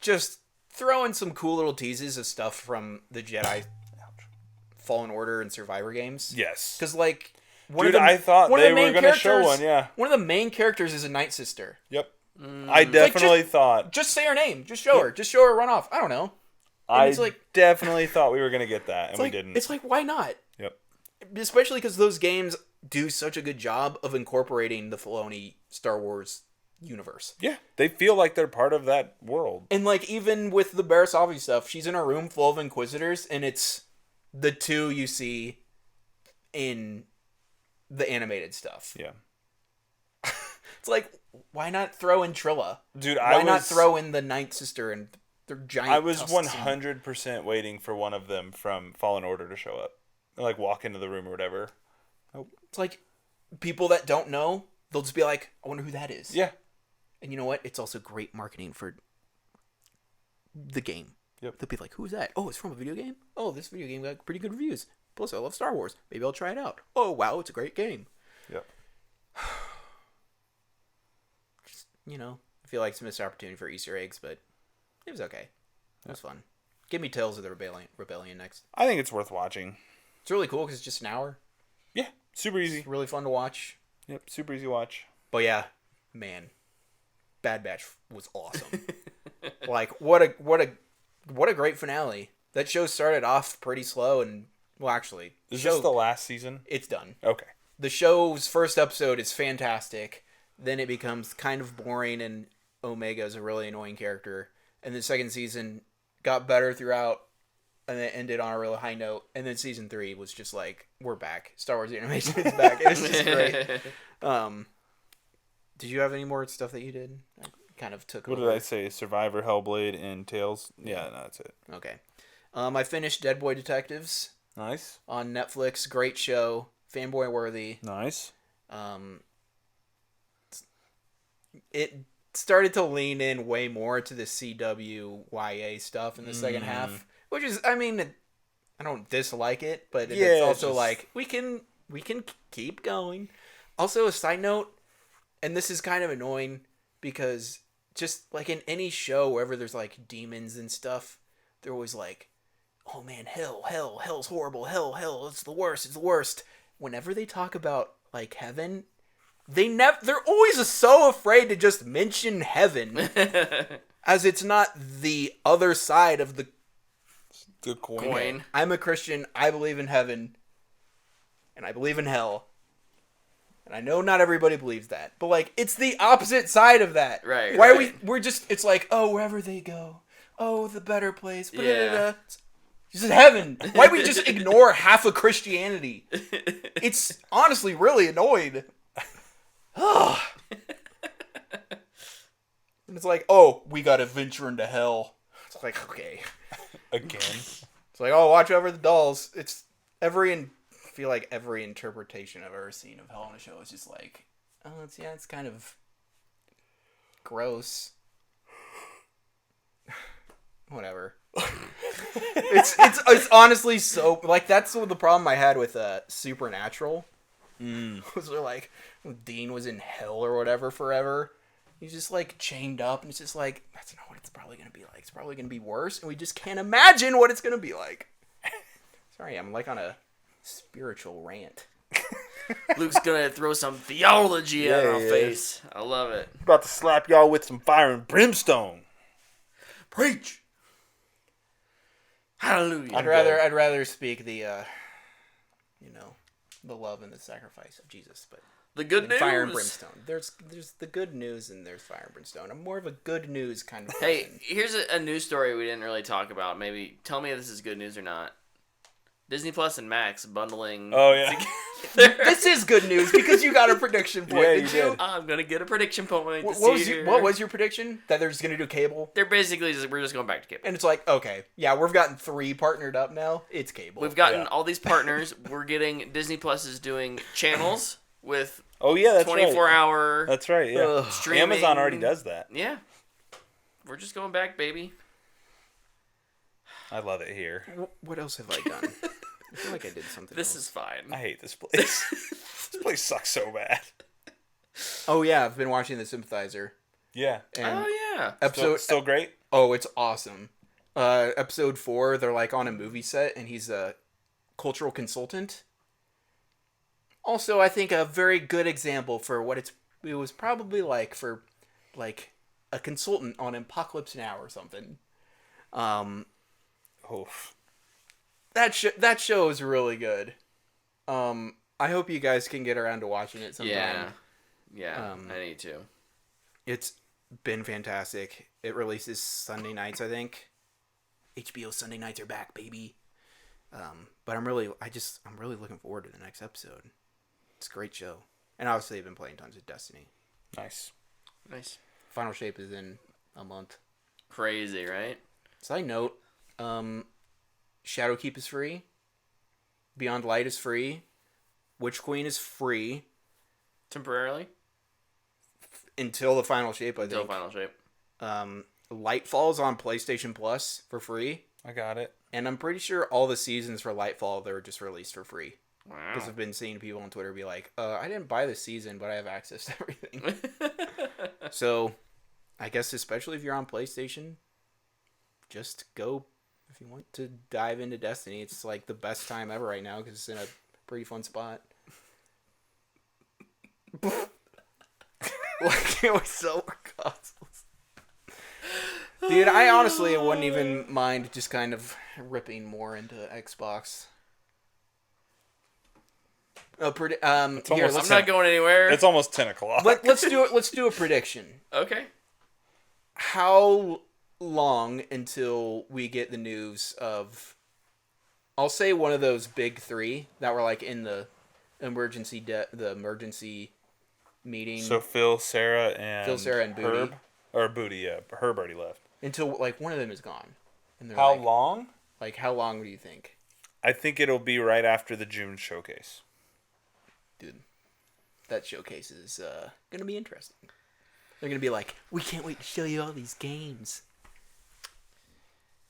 just throw in some cool little teases of stuff from the Jedi Fallen Order and Survivor games. Yes. Because like, I thought they were going to show one. Yeah. One of the main characters is a Night Sister. Yep. I definitely thought. Just say her name. Just show her. Just show her. Run off. I don't know. I definitely thought we were going to get that, and we didn't. It's like, why not? Yep. Especially because those games do such a good job of incorporating the Filoni Star Wars universe. Yeah, they feel like they're part of that world. And like, even with the Barasavi stuff, she's in a room full of Inquisitors, and it's the two you see in the animated stuff. Yeah. It's like, why not throw in Trilla? Dude, why not throw in the Ninth Sister and their giant I was tusks 100% waiting for one of them from Fallen Order to show up. Like, walk into the room or whatever. Nope. It's like, people that don't know, they'll just be like, I wonder who that is. Yeah. And you know what? It's also great marketing for the game. Yep. They'll be like, who's that? Oh, it's from a video game? Oh, this video game got pretty good reviews. Plus, I love Star Wars. Maybe I'll try it out. Oh, wow, it's a great game. Yep. Just, I feel like it's a missed opportunity for Easter eggs, but it was okay. It was fun. Give me Tales of the Rebellion next. I think it's worth watching. It's really cool because it's just an hour. Yeah, super easy. It's really fun to watch. Yep, super easy watch. But yeah, man, Bad Batch was awesome. Like, what a great finale. That show started off pretty slow, and well, actually, Is this the last season? It's done. Okay. The show's first episode is fantastic. Then it becomes kind of boring, and Omega is a really annoying character. And the second season got better throughout, and it ended on a really high note. And then season 3 was just like, we're back. Star Wars animation is back. It was just great. Did you have any more stuff that you did? I kind of took. What did I say? Survivor, Hellblade, and Tales. Yeah, no, that's it. Okay. I finished Dead Boy Detectives. Nice. On Netflix. Great show. Fanboy worthy. Nice. It started to lean in way more to the CWYA stuff in the second half, which is, I mean, I don't dislike it, but it's also like, we can keep going. Also, a side note, and this is kind of annoying because just like in any show wherever there's like demons and stuff, they're always like, oh man, hell's horrible, hell, it's the worst. Whenever they talk about like heaven, they're always so afraid to just mention heaven as it's not the other side of the coin. I'm a Christian, I believe in heaven, and I believe in hell. And I know not everybody believes that, but like, it's the opposite side of that. Right. Why are we're just, it's like, oh, wherever they go, oh, the better place. Yeah. This is heaven. Why we just ignore half of Christianity? It's honestly really annoying. And it's like, oh, we gotta venture into hell. It's like, okay. Again. It's like, oh, watch over the dolls. It's I feel like every interpretation I've ever seen of hell in a show is just like, oh, it's kind of gross. Whatever. It's honestly so, like, that's the problem I had with Supernatural. Was like, Dean was in hell or whatever forever. He's just like chained up, and it's just like, that's not what it's probably gonna be like. It's probably gonna be worse, and we just can't imagine what it's gonna be like. Sorry, I'm like on a spiritual rant. Luke's gonna throw some theology at our face. I love it. About to slap y'all with some fire and brimstone. Preach. Hallelujah. I'd rather speak the the love and the sacrifice of Jesus, but the good news. Fire and brimstone. There's the good news and there's fire and brimstone. I'm more of a good news kind of person. Hey, here's a news story we didn't really talk about. Maybe tell me if this is good news or not. Disney Plus and Max bundling. Oh yeah. together. This is good news because you got a prediction point. Yeah, did you you? did. I'm gonna get a prediction point. What to was see your, here. what was your prediction? That they're just gonna do cable? They're basically we're just going back to cable. And it's like, okay, yeah, we've gotten 3 partnered up now. It's cable. We've gotten Yeah. all these partners. We're getting Disney Plus is doing channels with Oh yeah, that's 24 right. hour. That's right. Yeah. Ugh. Streaming. Amazon already does that. Yeah, we're just going back, baby. I love it here. What else have I done? I feel like I did something. This else. is fine. I hate this place. This place sucks so bad. Oh yeah, I've been watching The Sympathizer. Yeah. And Oh yeah. episode. Still great. Oh, it's awesome. Episode 4, they're like on a movie set, and he's a cultural consultant. Also, I think a very good example for what it was probably like for, like, a consultant on Apocalypse Now or something. Oof. That show is really good. I hope you guys can get around to watching it sometime. Yeah. Yeah. Um, I need to. It's been fantastic. It releases Sunday nights, I think. HBO Sunday nights are back, baby. But I'm really looking forward to the next episode. It's a great show. And obviously I've been playing tons of Destiny. Nice. Nice. Final Shape is in a month. Crazy, right? Side note, Shadowkeep is free. Beyond Light is free. Witch Queen is free. Temporarily. Until the Final Shape, I Until think. Final Shape. Lightfall's on PlayStation Plus for free. I got it. And I'm pretty sure all the seasons for Lightfall, they were just released for free. Wow. Because I've been seeing people on Twitter be like, I didn't buy this season, but I have access to everything. So, I guess especially if you're on PlayStation, just go. If you want to dive into Destiny, it's like the best time ever right now because it's in a pretty fun spot. Like, it was so consoles. Dude, I honestly wouldn't even mind just kind of ripping more into Xbox. Here, almost- I'm not going anywhere. It's almost 10 o'clock. let's do it. Let's do a prediction. Okay. How long until we get the news of? I'll say one of those big 3 that were like in the emergency meeting. So Phil, Sarah, and and Booty. Herb, or Booty. Yeah, Herb already left. Until like one of them is gone. And they're How like, long? Like how long do you think? I think it'll be right after the June showcase. Dude, that showcase is gonna be interesting. They're gonna be like, we can't wait to show you all these games.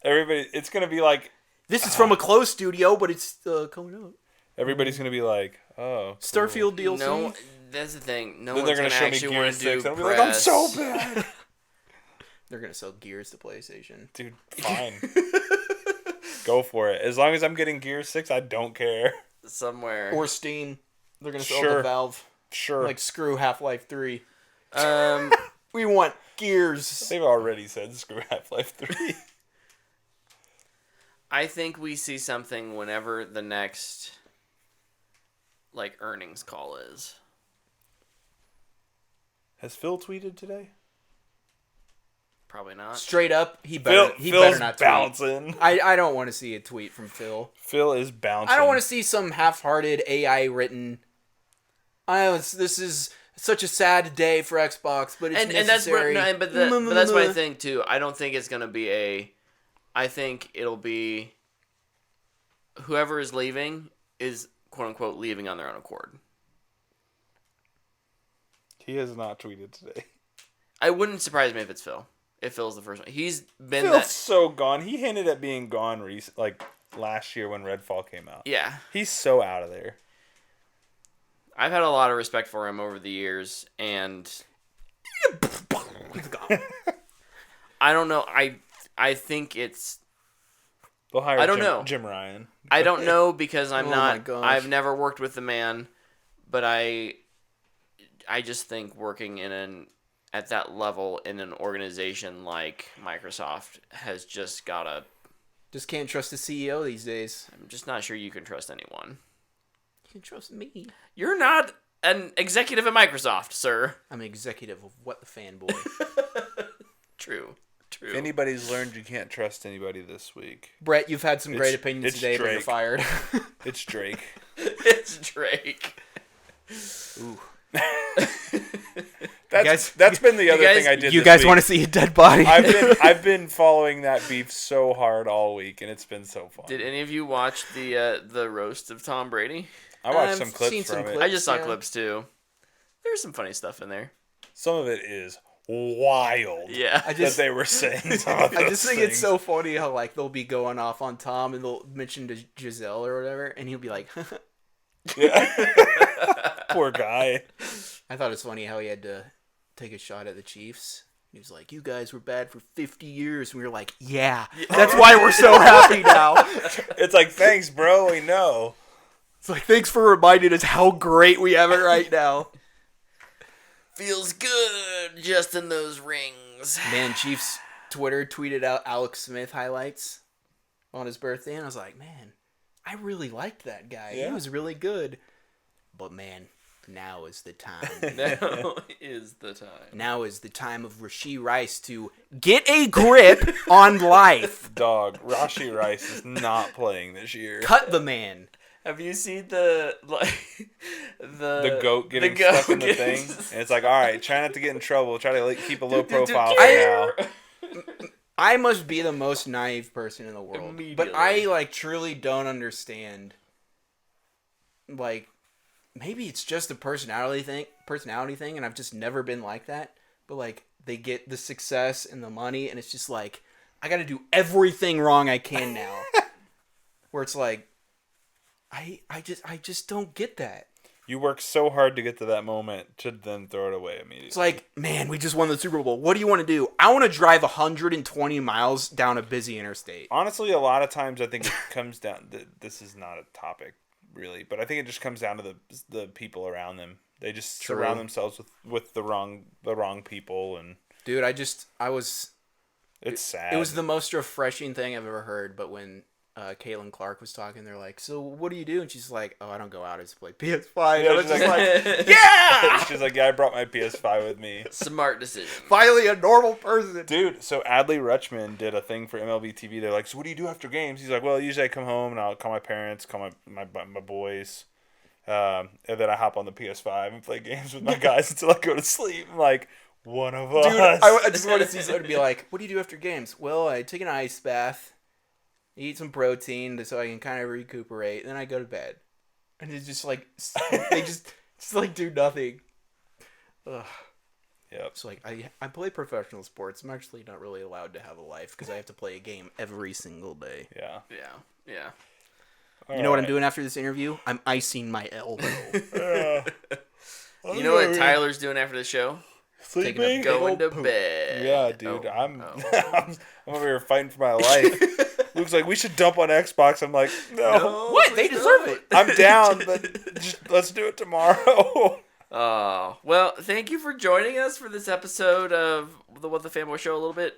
Everybody, it's gonna be like This is from a closed studio, but it's coming out. everybody's gonna be like, oh, Starfield DLC. No, that's the thing. No Then one's they're gonna gonna show me actually want Gears to do 6, and I'll be press. like, I'm so bad, They're gonna sell Gears to PlayStation. dude. Fine, go for it. As long as I'm getting Gears 6, I don't care. somewhere. Or Steam. They're gonna sell Sure. to Valve. Sure, Like screw Half-Life 3. Um, We want Gears. they've already said screw Half-Life 3. I think we see something whenever the next like earnings call is. Has Phil tweeted today? Probably not. Straight up, he better Phil's not tweet. bouncing. I don't want to see a tweet from Phil. Phil is bouncing. I don't want to see some half-hearted AI written. This is such a sad day for Xbox, but it's And that's where, necessary. no, but that's what I think too. I don't think it's gonna be a. I think it'll be. Whoever is leaving is quote unquote leaving on their own accord. He has not tweeted today. I wouldn't surprise me if it's Phil. If Phil's the first one, he's been Phil's that. so gone. He hinted at being gone like last year when Redfall came out. Yeah, He's so out of there. I've had a lot of respect for him over the years, and I don't know. I think it's. They'll hire I don't know. Jim Ryan. I don't know because I'm Oh my not. gosh. I've never worked with the man, but I just think working at that level in an organization like Microsoft has just gotta. Just can't trust the CEO these days. I'm just not sure you can trust anyone. You can trust me. You're not an executive at Microsoft, sir. I'm executive of What the Fanboy. True. true. If anybody's learned you can't trust anybody this week, Brett, you've had some great It's- opinions it's today, but you're Drake. fired. it's Drake. It's Drake. Ooh. That's been the other guys- thing I did. You this guys week. want to see a dead body? I've been following that beef so hard all week, and it's been so fun. Did any of you watch the roast of Tom Brady? I watched I've some clips seen some from it. clips. I just saw Yeah. clips too. There's some funny stuff in there. Some of it is wild. Yeah. I that just they were saying. Some of I those just think it's things. so funny how like they'll be going off on Tom and they'll mention to Giselle or whatever, and he'll be like, Yeah. Poor guy. I thought it's funny how he had to take a shot at the Chiefs. He was like, "You guys were bad for 50 years," and we were like, "Yeah, that's why we're so happy now." It's like, thanks, bro. We know. It's like, thanks for reminding us how great we have it right now. Feels good just in those rings. Man, Chiefs Twitter tweeted out Alex Smith highlights on his birthday, and I was like, man, I really liked that guy. Yeah. He was really good. But man, now is the time. Now is the time. Now is the time of Rashee Rice to get a grip on life. Dog, Rashi Rice is not playing this year. Cut the man. Have you seen the The goat getting stuck in the thing. And it's like, all right, try not to get in trouble. Try to keep a low profile for now. I must be the most naive person in the world. But I Immediately. truly don't understand. Like, maybe it's just a personality thing, and I've just never been like that. But like, they get the success and the money, and it's just like, I got to do everything wrong I can now. Where it's like, I just don't get that. You work so hard to get to that moment to then throw it away immediately. It's like, man, we just won the Super Bowl. What do you want to do? I want to drive 120 miles down a busy interstate. Honestly, a lot of times I think it comes down. This is not a topic really, but I think it just comes down to the people around them. They just True. surround themselves with the wrong people, and Dude, I was. it's sad. It was the most refreshing thing I've ever heard. But when Caitlin Clark was talking, they're like, "So what do you do?" And she's like, "Oh, I don't go out. I just play PS5." Yeah, I was she's just like- like, "Yeah, She's like, yeah, I brought my PS5 with me. Smart decision. finally a normal person." Dude, so Adley Rutschman did a thing for MLB TV. They're like, so what do you do after games? He's like, well, usually I come home and I'll call my parents, call my boys, and then I hop on the PS5 and play games with my guys until I go to sleep. I'm like, one of us. Dude, I just want to see someone be like, "What do you do after games?" Well, I take an ice bath, eat some protein so I can kind of recuperate, and then I go to bed. And it's just like they just like do nothing. Ugh. Yep. It's like I play professional sports. I'm actually not really allowed to have a life because I have to play a game every single day. Yeah. Yeah. You know what I'm doing after this interview? I'm icing my elbow. You know what Tyler's doing after the show? Taking a Sleeping? big Going old to poop. bed. Yeah, dude. Oh, I'm oh. I'm over here fighting for my life. Luke's like, we should dump on Xbox. I'm like, no. What? They deserve it. I'm down, but just, let's do it tomorrow. Oh, well, thank you for joining us for this episode of the What the Fanboy Show. A little bit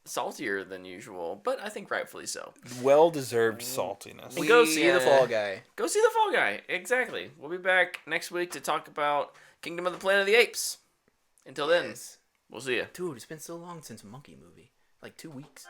saltier than usual, but I think rightfully so. Well-deserved saltiness. And go see the Fall Guy. Go see the Fall Guy. Exactly. We'll be back next week to talk about Kingdom of the Planet of the Apes. Until then, we'll see you. Dude, it's been so long since a monkey movie. Like 2 weeks.